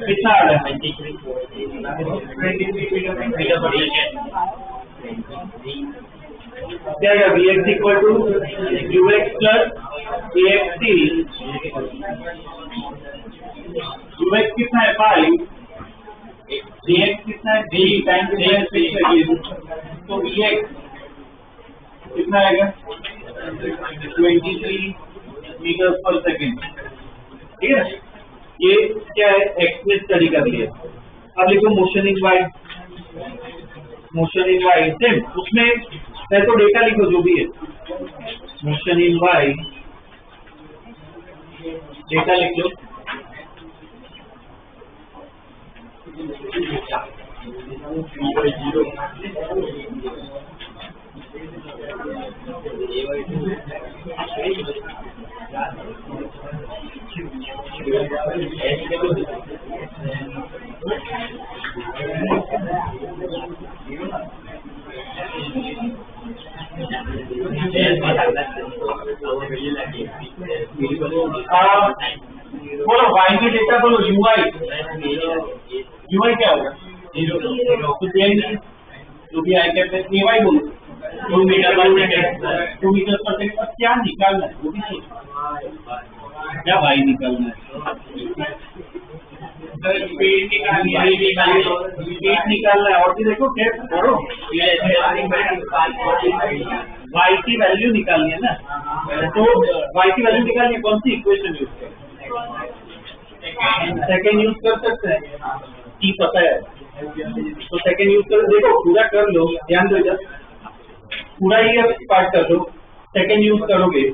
कितना आ रहा है क्या है Vx equal to ux plus axt ux कितना है 5 dx कितना है d टाइम तो Vx कितना आएगा 23 मीटर पर सेकेंड ठीक है। ये क्या है x में स्टडी कर लिया। अब लिखो मोशन इन y सेम उसमें तो डेटा लिखो जो भी है मोशन इन y डेटा लिख लो बोलो y की डेटा बोलो ui क्या होगा 0 तो जो भी आई कहते हैं ay बोलो 2 मीटर पर सेकंड पर क्या निकालना है वो भी सोचो क्या y निकालना है स्पीड निकालना है और भी देखो टेस्ट करो y की वैल्यू निकालनी है ना तो y की वैल्यू निकालनी है कौन सी इक्वेशन यूज करें सेकेंड यूज कर सकते हैं t पता है तो सेकेंड यूज कर देखो पूरा कर लो ध्यान दो इधर पूरा ही अब स्टार्ट कर दो सेकेंड यूज करोगे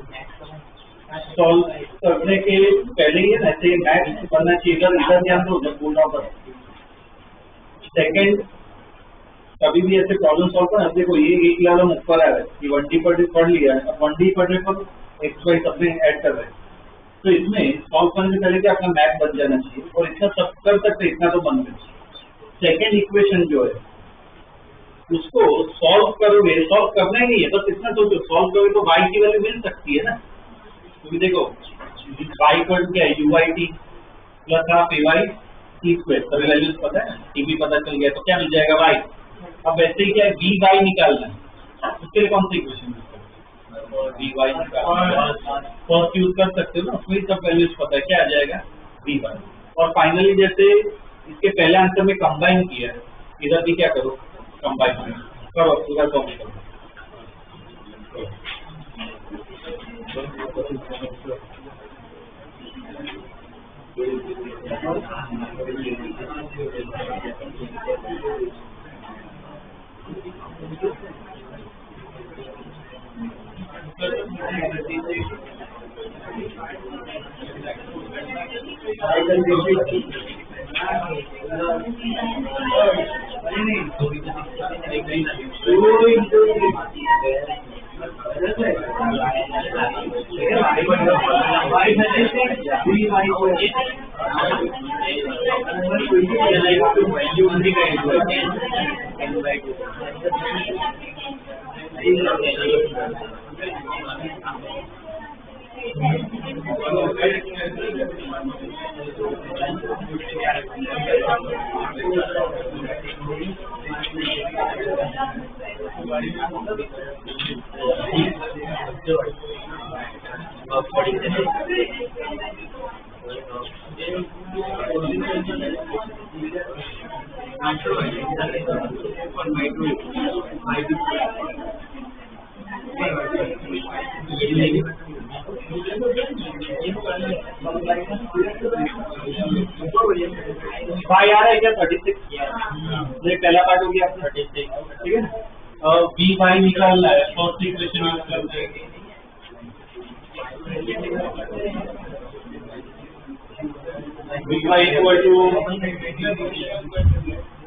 सॉल्व करने के पहले ही ऐसे मैथ बनना चाहिए इधर ध्यान दो जब बोल रहा हूँ सेकेंड कभी भी ऐसे प्रॉब्लम सॉल्व करना देखो ये एक लेवल ऊपर आ रहा है कि 1D पर पढ़ लिया है अब 1D पढ़ने पर एक्स वाई सब में ऐड कर रहे हैं तो इसमें सॉल्व करने से पहले क्या अपना मैथ बन जाना चाहिए और इतना सब कर सकते इतना तो बन गया। सेकेंड इक्वेशन जो है उसको सॉल्व करोगे सॉल्व करना ही नहीं है बस इतना सोचो सॉल्व करोगे तो y की वैल्यू मिल सकती है ना क्योंकि देखो y पर क्या है UIT plus half AY t square सभी वैल्यूज पता है t भी पता चल गया तो क्या मिल जाएगा y। अब वैसे ही क्या है vy निकालना है उसके लिए कौन सा इक्वेशन vy निकालना फर्स्ट यूज कर सकते हो ना उसमें सब वैल्यूज पता है क्या आ जाएगा vy और फाइनली जैसे इसके पहले आंसर में कंबाइन किया है, इधर भी क्या करो, कंबाइन करो, इधर कॉपी करो। भाई आ रहा है क्या 36? ये पहला पार्ट हो गया 36, ठीक है ना। बी वाई निकालना है, फर्स्ट इक्वेशन यूज करना है। B Y equal to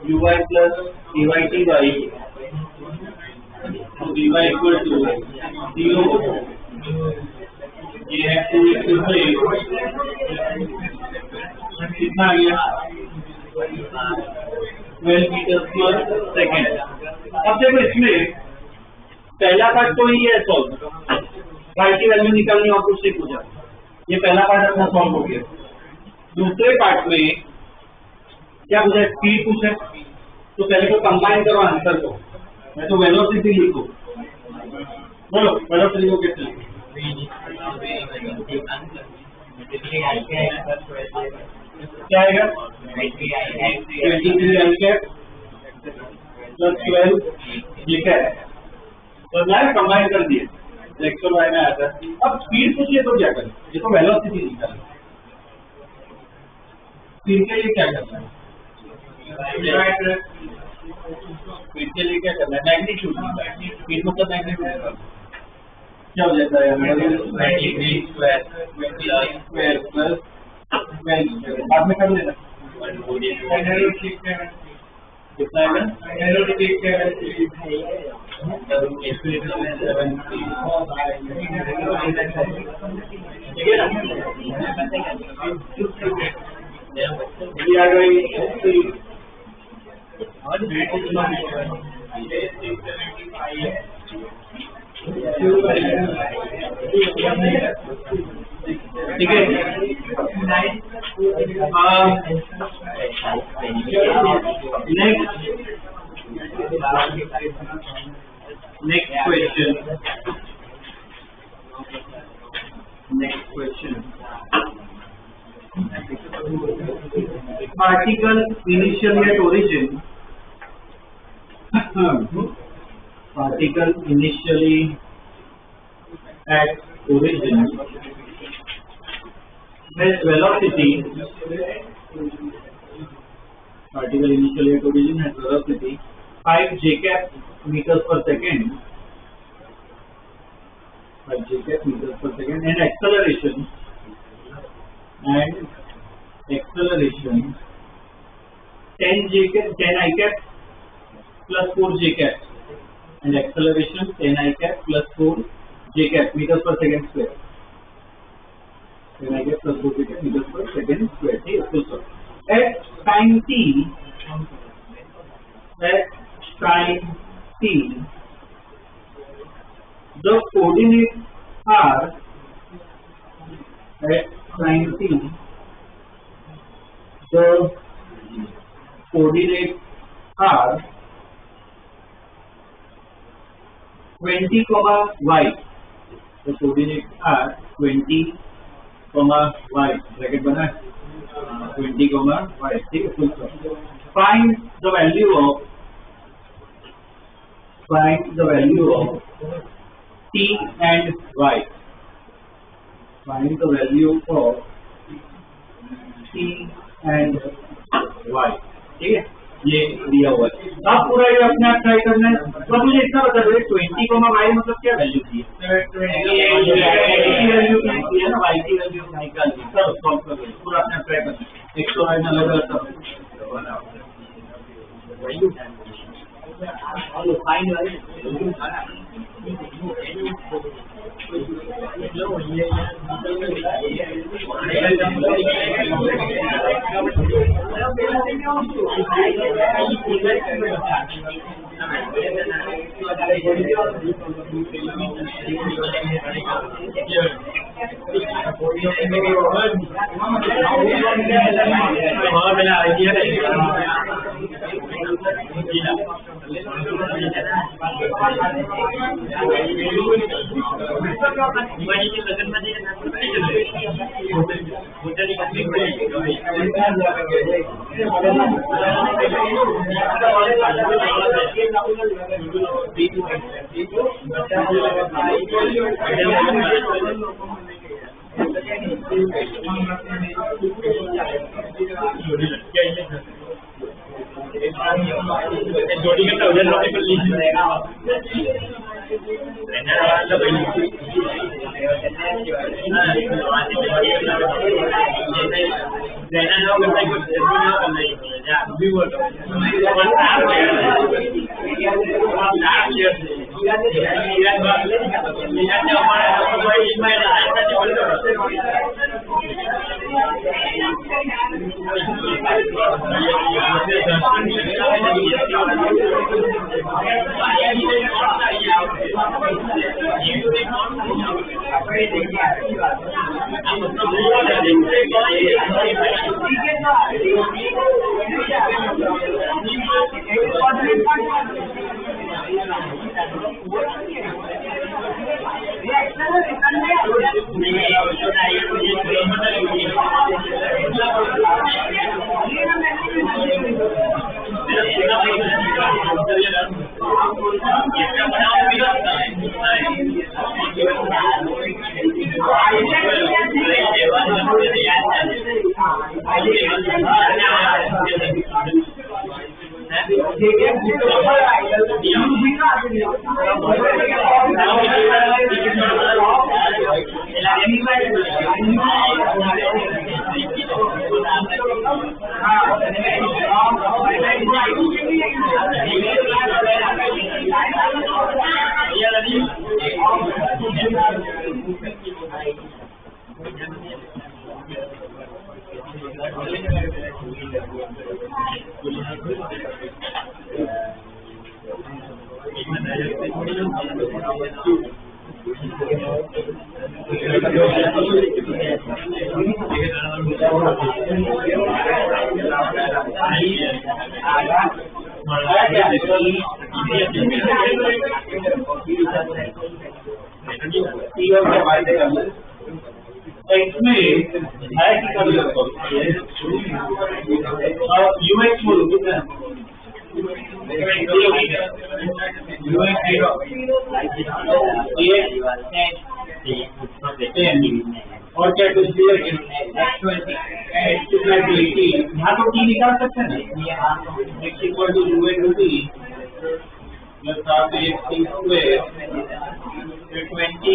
U Y plus D Y T Y, B Y equal to 0, ये है 2 कितना आ गया 12 मीटर पर सेकेंड। अब देखो इसमें पहला पार्ट तो ही है सॉल्व, वाई की वैल्यू निकालनी और कुछ नहीं पूछा, ये पहला पार्ट अपना सॉल्व हो गया। दूसरे पार्ट में क्या पूछा है, स्पीड पूछा है, तो पहले को कंबाइन करो आंसर को, मैं तो वेलोसिटी लिखो, बोलो वेलोसिटी को कैसे लिखो, क्या आएगा 23 आई कैप प्लस 12 ये क्या है, तो मैंने कंबाइन कर दिए, एक्स और वाई में आता है। अब स्पीड पूछिए तो क्या करें, ये तो वेलोसिटी निकालें, स्पीड के लिए क्या करना है, स्पीड के लिए क्या करना है, मैग्नीट्यूड, स्पीड मतलब मैग्नीट्यूड क्या हो जाता है, बाद में कर लेना कितना आएगा, ठीक है ना, आ गई ठीक है। Next question particle initially at origin, particle initially at origin has velocity, particle initially at origin has velocity 5 j cap meters per second, 5 j cap meters per second, and acceleration 10 j cap 10 I cap plus 4 j cap, and acceleration 10 I cap plus 4 j cap meters per second square, 10 I cap plus 4 j cap meters per second square, ठीक है, full stop. At time t, the coordinates are at time t, the coordinates are 20, y. The coordinates are 20, comma y bracket बना है 20 कॉमा y, ठीक है। Full stop. Find the value of t and y, find the value of t and y, ठीक है। ये दिया हुआ है। अब पूरा ये अपने आप ट्राई करना है। तो मुझे इतना बता दो 20 कॉमा y मतलब क्या वैल्यू थी? वैल्यू थी ना, y की वैल्यू निकाल दी। सब सॉल्व कर दो, पूरा अपने आप ट्राई करना। 108 में अलग अलग सब फाइंड जोड़ी का वजन रोटी पर लीजिए और क्या कुछ यहाँ तो टी निकाल सकते हैं x equal to U to T plus half X T square 20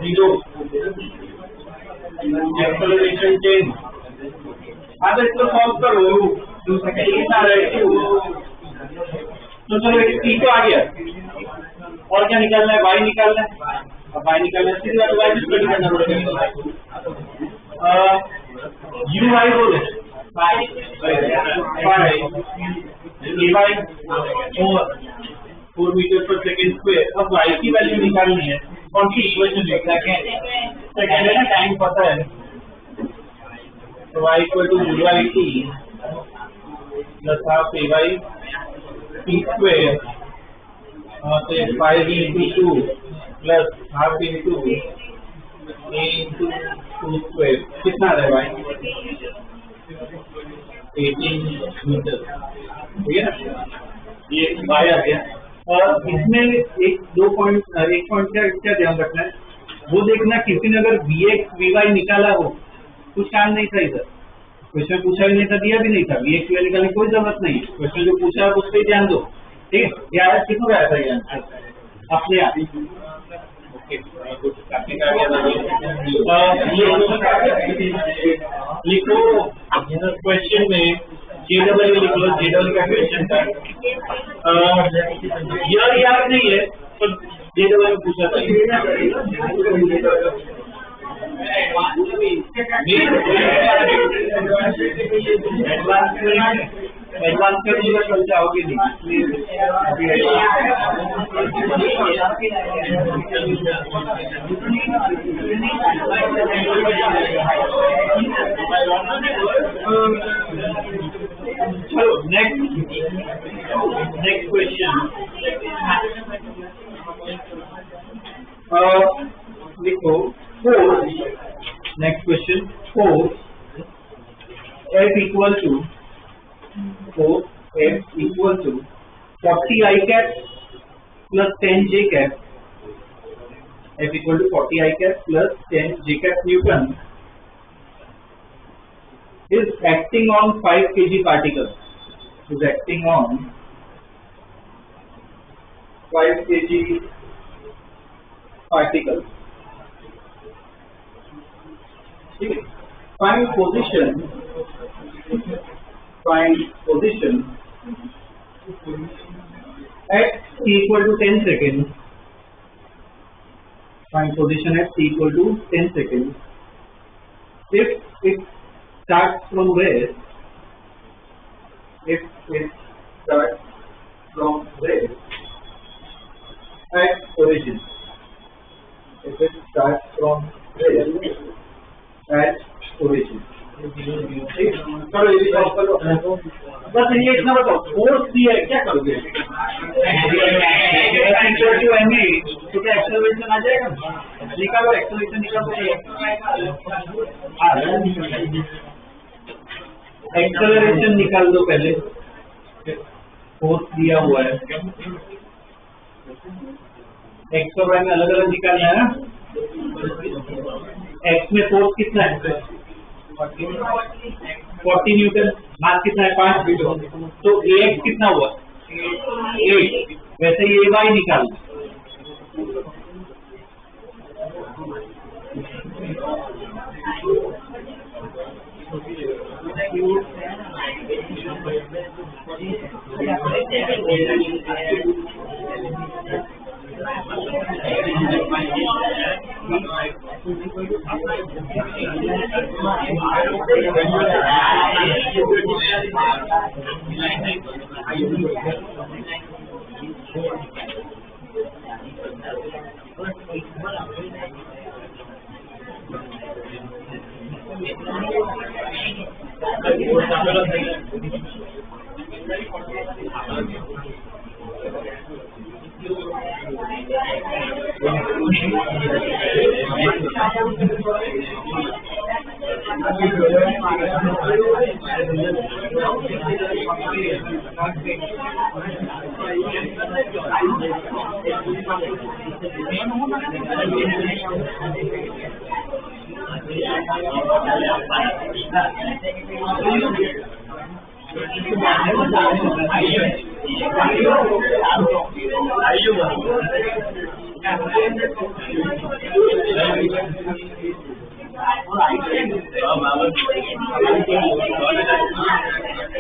0 acceleration change. हाँ तो इसको सॉल्व करो तो चलो टी तो आ गया और क्या निकालना है y निकालना है y निकालना है सीधे y स्टडी करना पड़ेगा u y बोले 4 मीटर पर सेकंड स्क्वायर। अब y की वैल्यू निकालनी है कौन सी इक्वेशन सेकंड है ना, टाइम पता है तो y equal to y t plus half ay t square तो 5 into 2 plus half into a into 2 square कितना आ रहा है भाई? 18 मीटर, ठीक है ना? ये वाई आ गया। और इसमें एक पॉइंट क्या ध्यान रखना है, वो देखना किसी ने अगर Vx Vy निकाला हो, कुछ काम नहीं था इधर, क्वेश्चन पूछा भी नहीं था, दिया भी नहीं था, Vx Vy निकालने की कोई जरूरत नहीं है, क्वेश्चन जो पूछा है उस पर ध्यान दो, ठीक है? ये आया कितना आया था ये आंसर अपने आप? ओके, लिखो क्वेश्चन में JW लिख लो, JW का क्वेश्चन था, यह याद नहीं है पर JW में पूछा था। एडवांस कर दूंगा कल जाओगे नहीं, चलो नेक्स्ट क्वेश्चन लिखो force. Next question, force F equal to 40 I cap plus 10 J cap, F equal to 40 I cap plus 10 J cap Newton is acting on 5 kg particles. Is acting on 5 kg particles. Find position at t equal to 10 seconds. Find position at t equal to 10 seconds. If it starts from where? If it starts from where? At origin. If it starts from where? At origin. चलो ये सॉल्व करो, बस ये इतना बताओ, फोर्स दिया है क्या करोगे? तो क्या एक्सेलरेशन आ जाएगा? निकालो एक्सेलरेशन, निकालो एक्सेलरेशन निकाल दो पहले, फोर्स दिया हुआ है, एक्स और वाई में अलग अलग निकालना है ना। एक्स में फोर्स कितना है? 40 न्यूटन, मास कितना है? 5 न्यूटन, तो Ax कितना हुआ? 8। वैसे ये Ay निकाल,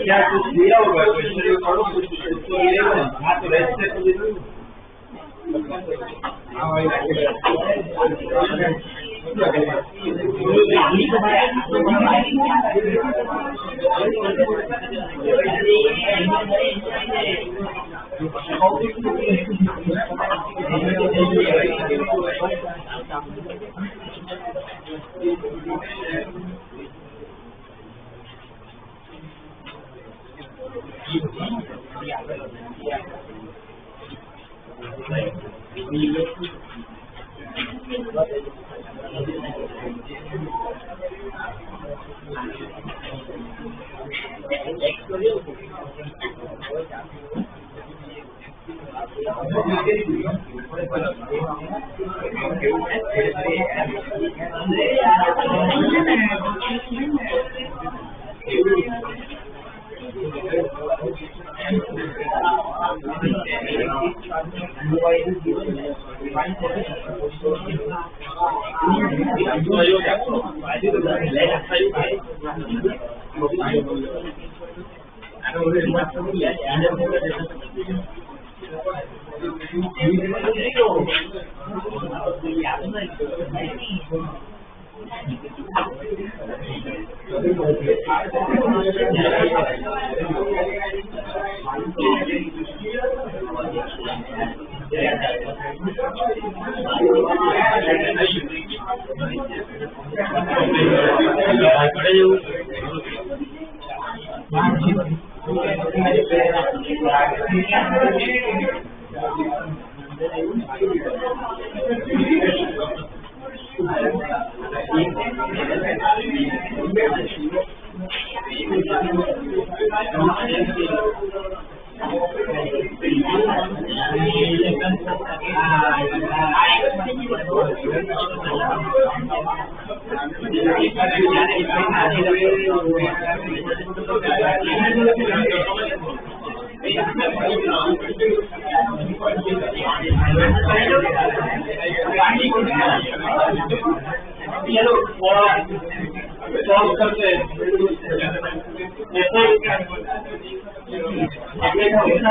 क्या कुछ दिया होगा क्वेश्चन में, पढ़ो कुछ तो मिलेगा। हाँ तो रेस्ट से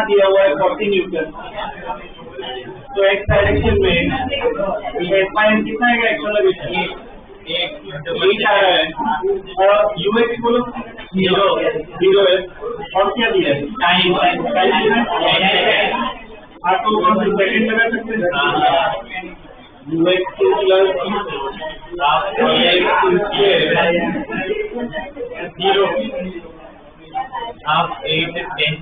दिया हुआ है 40 न्यूटन, तो एक्स डायरेक्शन में एम कितना है एक्सेलरेशन 8 आ रहा है और यूएक्स बोलो 0 है और क्या दिया है टाइम हाँ तो सेकंड लगा सकते हैं यूएक्स प्लस 0 आप 8 10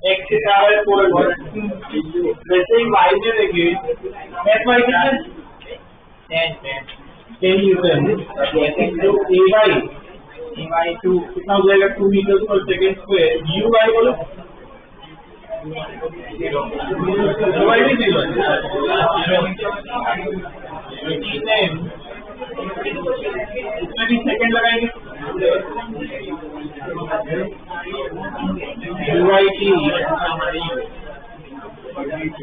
एक्स का 400 वैसे ही वाई में देखिए एफ वाई कितना 10 न्यूटन ए वाई 2 कितना हो जाएगा 2 मीटर पर सेकेंड स्क्वायर यू वाई बोलो वाई भी 0 इसमें भी सेकंड लगाएंगे यूआईटी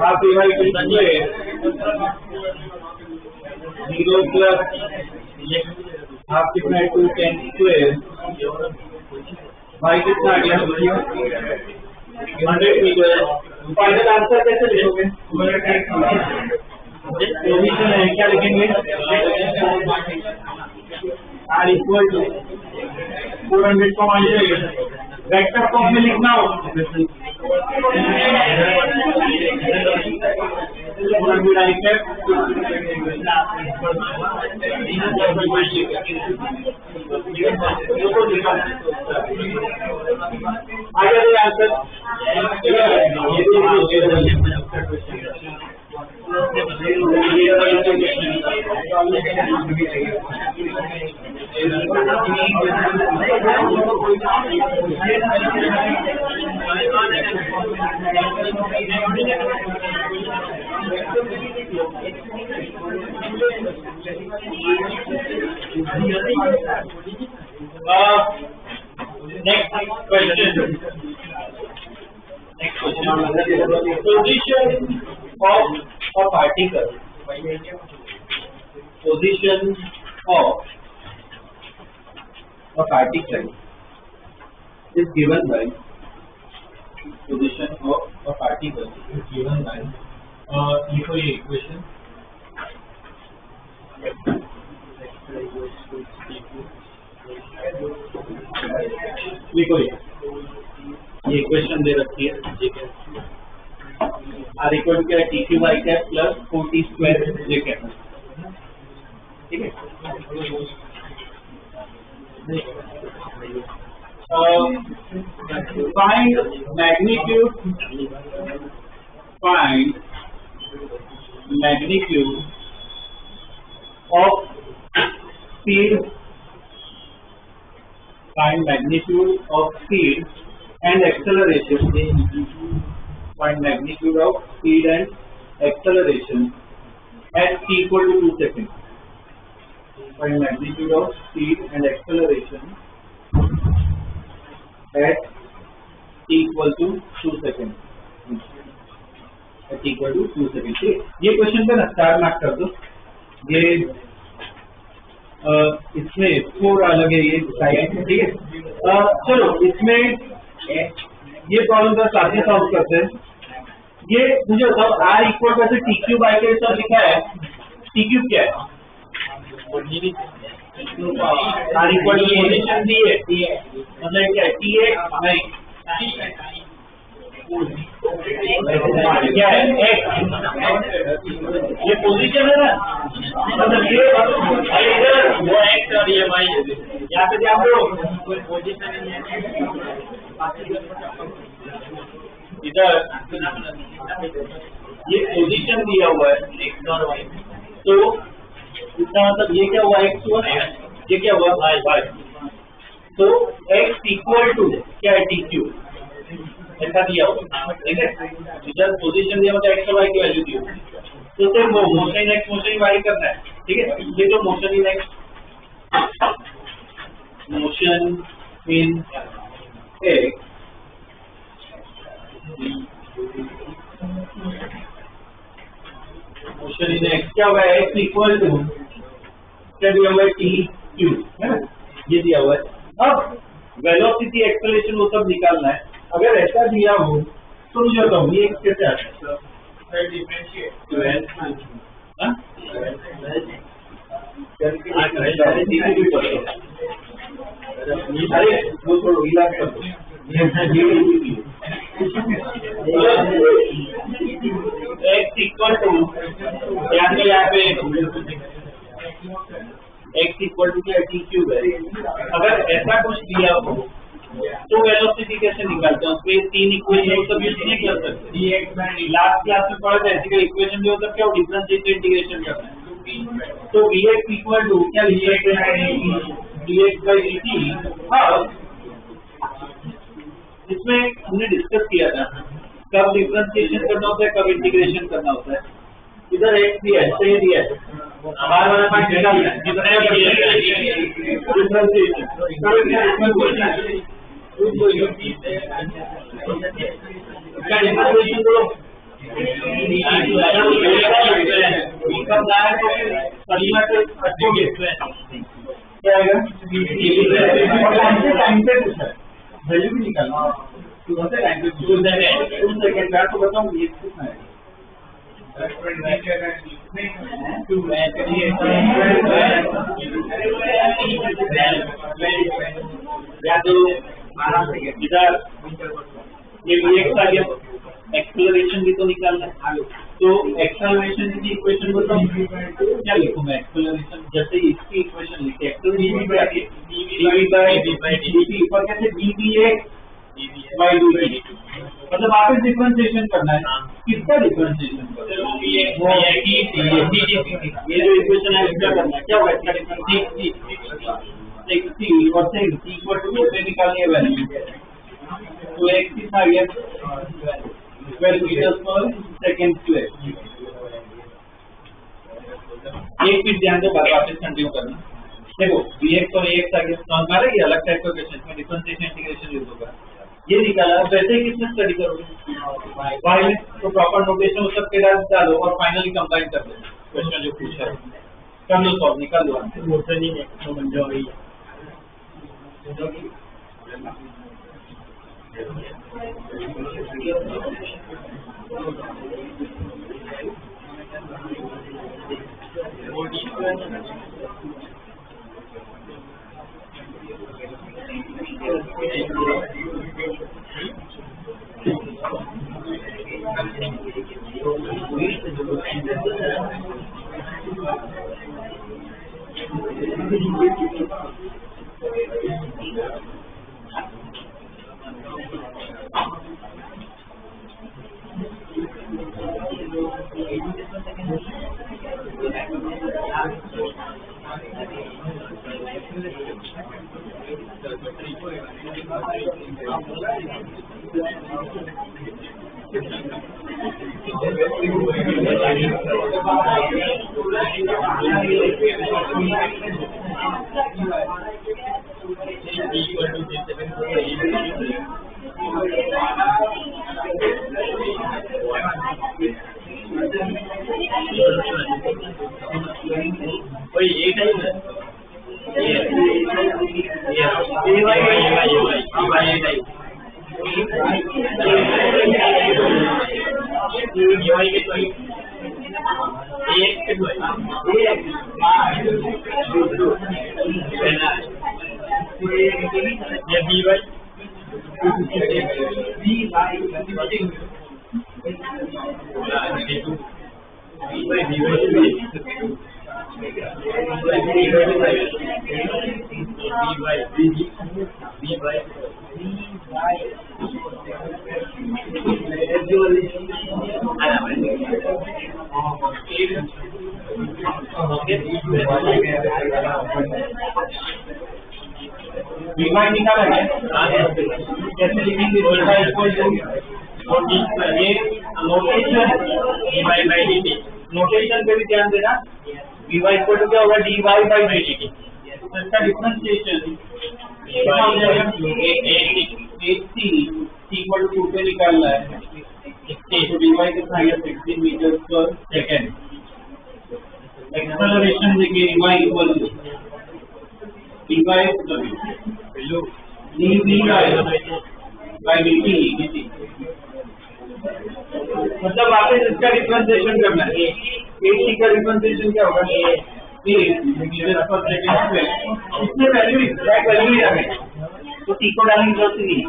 आप यूआईटी 0 प्लस आप कितना है 2 10 स्क्वायर वाई कितना आ गया 100 मीटर फाइनल आंसर कैसे लिखोगे पोजीशन है क्या लिखेंगे आर इक्वल टू 400 को मान लीजिए वेक्टर फॉर्म में लिखना हो 400 आई कैप आगे answer Next question. Position of a particle. Position of a particle is given by position of a particle is given by लिखो ये equation. लिखो ये इक्वेशन दे रखी है J cap R equal to क्या है T Q Y cap plus 4t square J cap ठीक है find magnitude of speed find magnitude of speed and acceleration find magnitude of speed and acceleration at t equal to 2 seconds. Find magnitude of speed and acceleration at t equal to 2 seconds. At t equal to 2 seconds. ये क्वेश्चन पे ना स्टार मार्क कर दो. ये इसमें थोड़ा अलग है ये साइड, ठीक है. चलो इसमें ये प्रॉब्लम का साथ सॉल्व करते हैं. ये मुझे बताओ r equal to T cube by के साथ लिखा है. टी क्यूब क्या है? r इक्वल टू पोजीशन दी है, मतलब क्या है? टी है नहीं, क्या है? x. ये पोजीशन है ना, मतलब ये इधर वो x और ये y है. यहाँ पे ध्यान दो, पोजीशन इधर ये पोजीशन दिया हुआ है x और y. तो इसका मतलब ये क्या हुआ? x हुआ, ये क्या हुआ? y. तो x इक्वल टू क्या है? टी क्यूब ऐसा दिया हुआ, ठीक है. इधर पोजीशन दिया मतलब x और y की वैल्यू दी होगी. तो सिर्फ वो मोशन x मोशन y करना है, ठीक है. ये तो motion in x, motion in x motion in x क्या हुआ है? x इक्वल टू क्या दिया हुआ है? टी क्यूब है ना, ये दिया हुआ है. अब वेलोसिटी एक्सेलरेशन वो सब निकालना है. अगर ऐसा दिया हो तो मुझे बताओ ये कैसे आता है? अरे वो थोड़ा इलाज कर दो. x इक्वल टू यहाँ पे x इक्वल टू क्या? टी क्यूब है. अगर ऐसा कुछ दिया हो तो वेलोसिटी कैसे निकालते हैं? उसमें 3 इक्वेशन सब यूज नहीं कर सकते. लास्ट क्लास में पढ़ा था ऐसे का इक्वेशन जो होता है क्या? डिफरेंशिएट इंटीग्रेशन करना है. तो dx इक्वल टू क्या? dx by dt. अब इसमें हमने डिस्कस किया था कब डिफरेंशिएशन करना होता है, कब इंटीग्रेशन करना होता है. इधर x दिया है, सही दिया है, बार बार पॉइंट निकालना है. डिफरेंशिएशन क्या आएगा? टाइम पे पूछा है, वैल्यू भी निकालना. तो टाइम पे 2 सेकंड का तो बताऊँ ये कितना है? या तो इधर ये x आ गया, एक्सेलरेशन भी तो निकालना है. तो एक्सेलरेशन की इक्वेशन बताओ क्या लिखूं मैं? एक्सेलरेशन जैसे इसकी इक्वेशन लिखी, एक्सेलरेशन ऊपर कैसे dvx by dt, मतलब वापस डिफरेंशिएशन करना है. किसका डिफरेंशिएशन? ये जो इक्वेशन है इसका करना है. क्या होगा इसका डिफरेंशिएशन? और से इक्वल टू से निकालनी है वैल्यू. तो x कितना आ गया? 12 मीटर पर सेकंड स्क्वायर. एक मिनट ध्यान दो, बात वापस कंटिन्यू करना. देखो vx और ax आ गया. समझ में आ रहा है? ये अलग टाइप का क्वेश्चन में डिफरेंशिएशन इंटीग्रेशन यूज होगा. ये निकाला, वैसे ही किसमें स्टडी करोगे? y में. तो प्रॉपर नोटेशन उस सब के साथ डालो और फाइनली कंबाइन कर दो क्वेश्चन जो पूछा है. कर लो सॉल्व, निकाल दो आंसर. मोशन ही नहीं बन जाओ. dy निकाला है कैसे लिखेंगे dy इक्वल टू ये नोटेशन नोटेशन पे भी ध्यान देना dy इक्वल टू क्या होगा dy बाई dt तो इसका डिफरेंशिएशन क्या हो जाएगा सी इक्वल टू 2 पे निकालना है तो dy कितना है 16 मीटर पर सेकंड एक्सेलरेशन देखिए y equal to dy by dt मतलब वापस इसका डिफरेंशिएशन करना है टी का डिफरेंशिएशन क्या होगा इसमें वैल्यू एग्जैक्ट वैल्यू ही रखे तो टी को डालने की जरूरत नहीं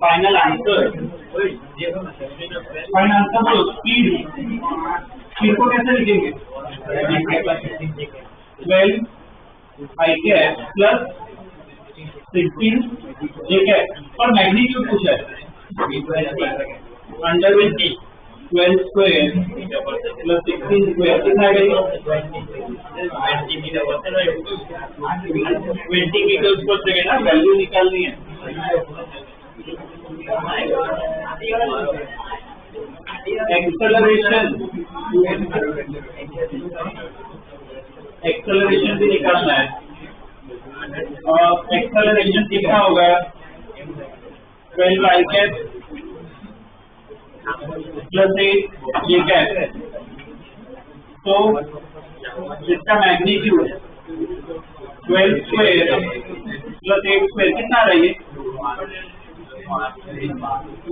फाइनल आंसर तो स्पीड को कैसे लिखेंगे 12 आई कैप प्लस 16 जे कैप और मैग्नीट्यूड कुछ है under with T 12 square plus 16 square कितना आएगा 20 मीटर्स पर सेकेंड ना वैल्यू निकालनी है एक्सेलरेशन भी निकालना है और एक्सेलरेशन कितना होगा 12 आई कैप प्लस 8 जे कैप तो इसका मैग्नीट्यूड 12 स्क्वायर प्लस 8 स्क्वायर कितना रही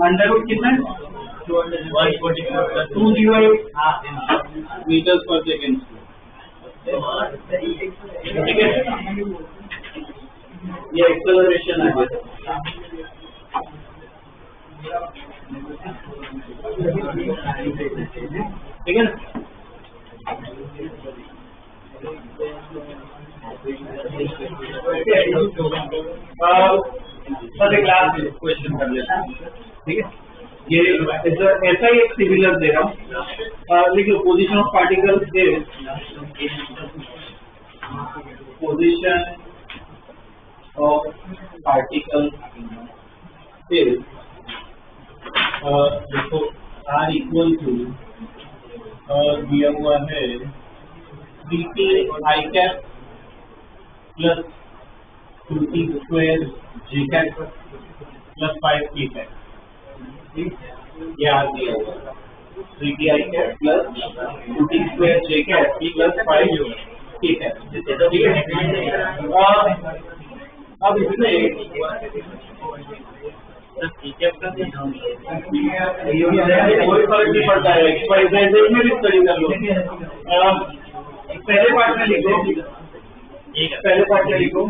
अंडर रूट कितना 208 मीटर्स पर सेकेंड ठीक है ये एक्सेलरेशन है ठीक है ना सर एक लास्ट क्वेश्चन कर लेते हैं ठीक है ये ऐसा ही एक सिमिलर दे रहा हूँ देखिए position of particles is position of particles is देखो आर इक्वल टू दिया हुआ है 3t आई cap plus 2t square J cap plus 5t cap ये आर दिया हुआ 3t आई cap plus 2t square J cap plus 5t cap ठीक है अब इसमें कोई फर्क नहीं पड़ता है में भी स्टडी कर लो पहले पार्ट में लिखो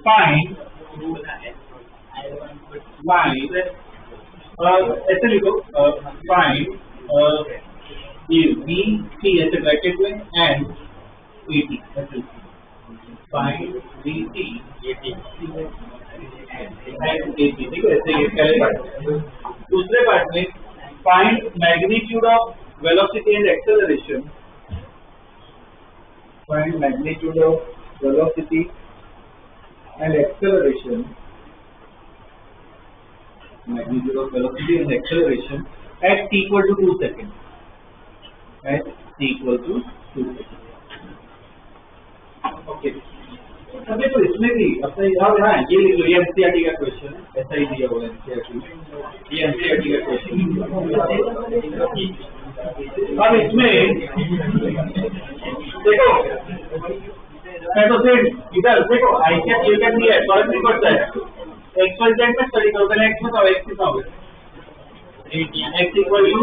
फाइंड ऐसे लिखो फाइंड ये बी टी ऐसे ब्रैकेट में एंड ए टी ऐसे find B T A T ठीक है ऐसे ये पहले पार्ट दूसरे पार्ट में find magnitude of velocity and acceleration find magnitude of velocity and acceleration magnitude of velocity and acceleration at t equal to 2 seconds. At t equal to 2 seconds. Okay. अभी तो इसमें भी अपने याद है ये लिख लो, ये एनसीईआरटी का क्वेश्चन है, ऐसा ही दिया हुआ है एनसीईआरटी, ये एनसीईआरटी का क्वेश्चन। अब इसमें देखो मैं तो फिर इधर देखो आई क्या दिया है, फर्क नहीं पड़ता है, एक्स वाई जेड में स्टडी करो, पहले एक्स बताओ, एक्स कितना होगा, एक्स इक्वल टू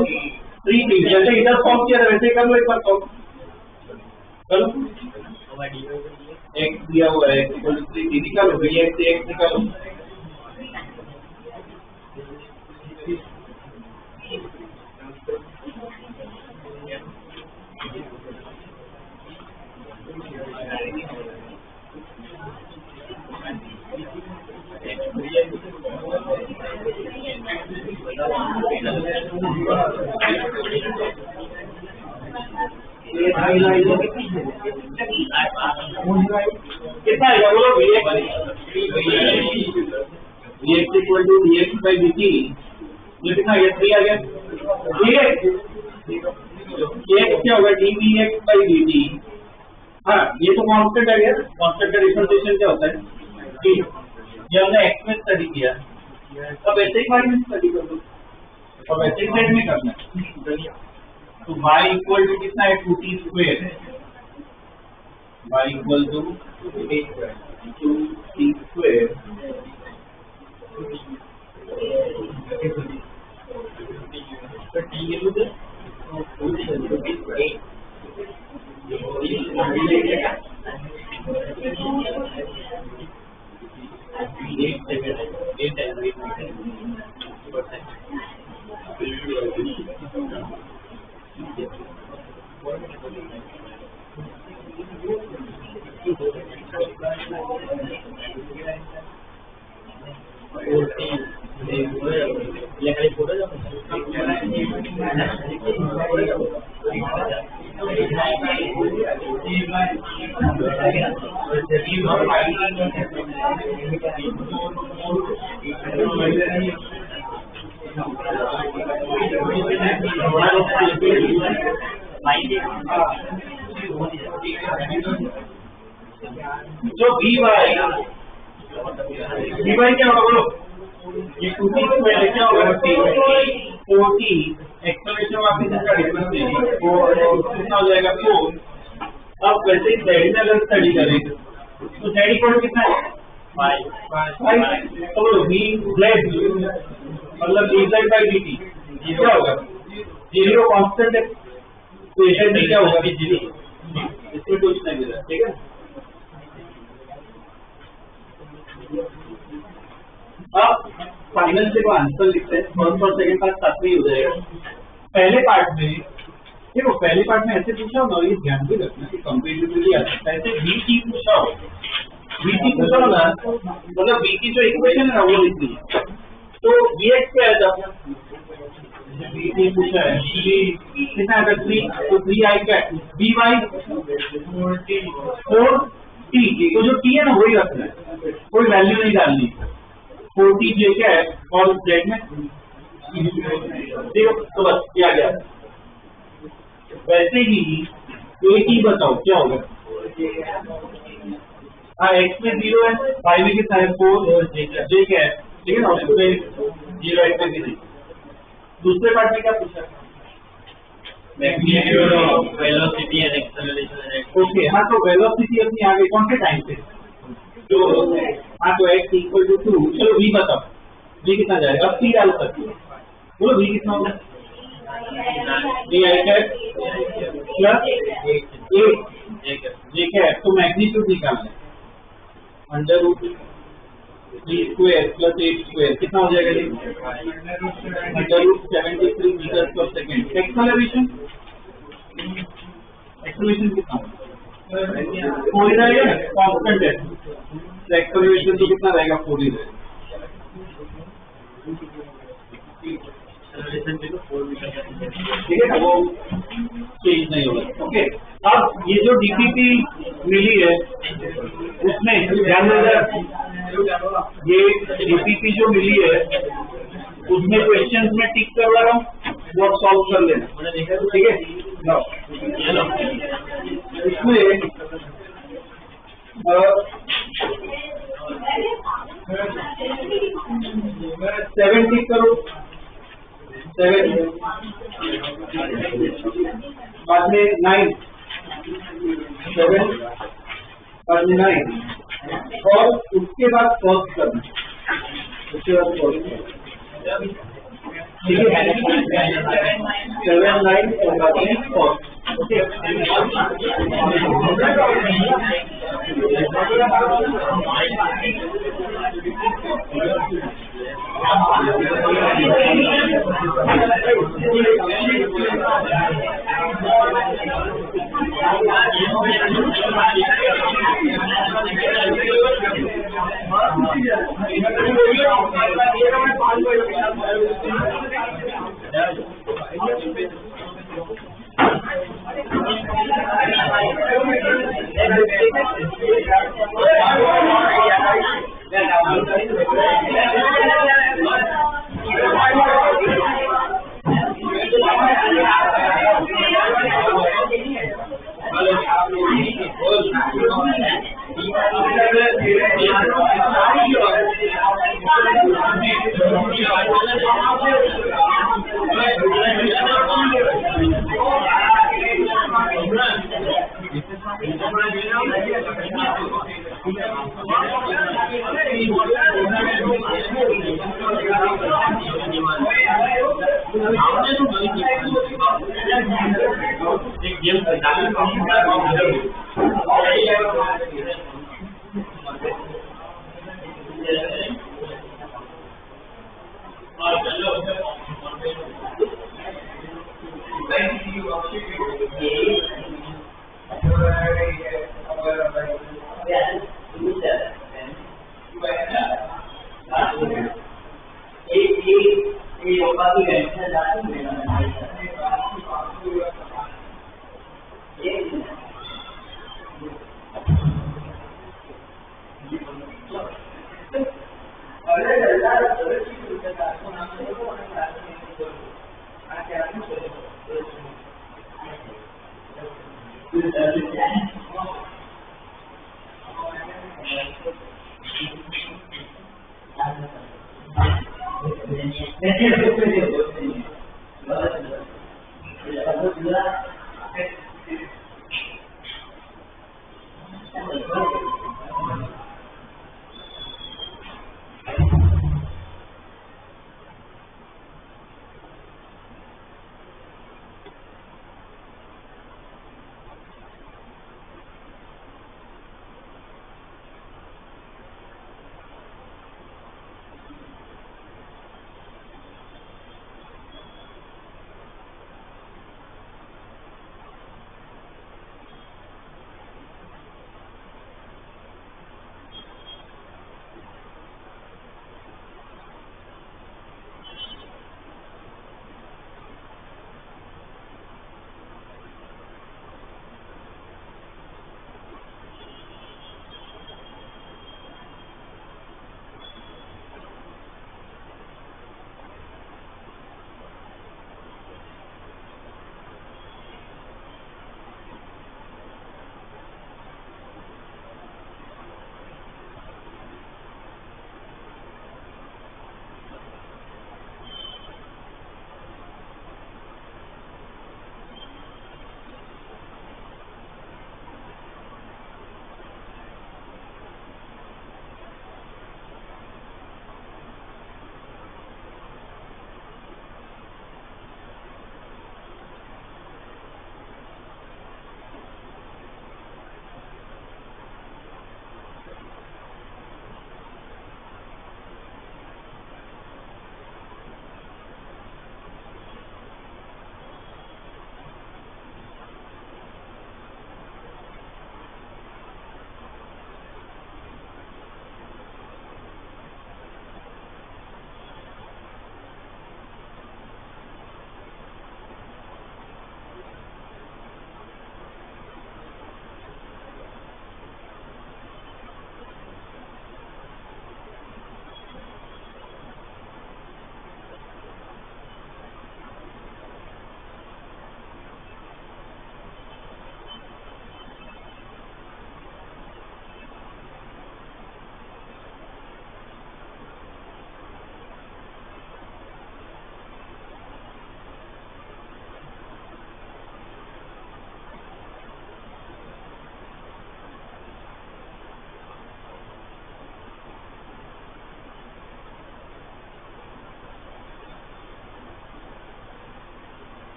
3t, जैसे इधर फॉर्म किया था वैसे कर लो, एक बार फॉर्म करो, एक्स दिया हुआ है एक्स इक्वल टू 3t निकालो, फिर एक्स से एक्स निकालो, कितना आएगा बोलो, vx equal to dx by dt, ये कितना आ गया, 3 आ गया, dx क्या होगा, dvx बाई dt, हाँ ये तो कांस्टेंट है यार, कांस्टेंट का डिफरेंशिएशन क्या होता है, ये हमने x में स्टडी किया, अब ऐसे ही y में स्टडी कर दो, अब ऐसे ही z में करना है, तो y इक्वल टू कितना है, 2t square, y equal to 2t square, जो dy क्या होगा बोलो, ये 2t स्क्वायर क्या होगा, 4t एक्सप्लेनेशन वापस इसका डिफरेंस है, कितना हो जाएगा 4। अब वैसे ही z में अगर स्टडी करें तो z इक्वल कितना है, 5, तो बोलो vz मतलब dz बाई dt, ये क्या होगा, 0 कांस्टेंट है, तो ये क्या होगा, इसमें कुछ नहीं मिला, ठीक है। अब फाइनल से वो आंसर लिखते हैं, फर्स्ट और सेकंड पार्ट साथ में ही हो जाएगा। पहले पार्ट में देखो, पहले पार्ट में ऐसे पूछा हो ना, ये ध्यान भी रखना कि कंपेटिटिवली आ सकता है, ऐसे VT पूछा हो, VT पूछा हो ना, मतलब V की जो इक्वेशन है ना वो लिख दी, तो Vx पे आ जाता, VT पूछा है, कितना है 3, तो 3 आई क्या, Vy 4t, तो जो t है ना वही रखना है, कोई वैल्यू नहीं डालनी, 4t j क्या है, और z में देखो, तो बस क्या गया। वैसे ही तो एक ही बताओ क्या होगा, हाँ x में 0 है, y में कितना है 4, j क्या है, ठीक है ना, उसमें 0 x में भी नहीं। दूसरे पार्ट में क्या पूछा, magnitude of velocity and acceleration, okay, हाँ तो वेलोसिटी अपनी आ गई कौन से टाइम पे, जो हाँ तो x इक्वल टू 2, चलो v बताओ, v कितना जाएगा, अब t डाल सकते हो, बोलो v कितना होगा, प्लस 8 j क्या है, तो मैग्नीट्यूड निकालना है, under root 3 square plus 8 square कितना हो जाएगा, अंडर रूट 73 मीटर पर सेकेंड। एक्सेलरेशन कितना होगा, हो ही रहेगा ना, कांस्टेंट है, तो एक्सेलरेशन तो कितना रहेगा, 4 ही रहेगा, ठीक है ना, वो चेंज नहीं होगा। ओके, अब ये जो डीपीपी मिली है उसमें ध्यान देना, ये डीपीपी जो मिली है उसमें क्वेश्चन में टिक करवा रहा हूँ, वो आप सॉल्व कर लेना, ठीक है। लो इसमें 7 टिक करो, 7 बाद में 9, 7 बाद में 9 और उसके बाद फर्स्ट करना, उसके बाद फर्स्ट ठीक है। 7 9 और बाद में फर्स्ट, ओके।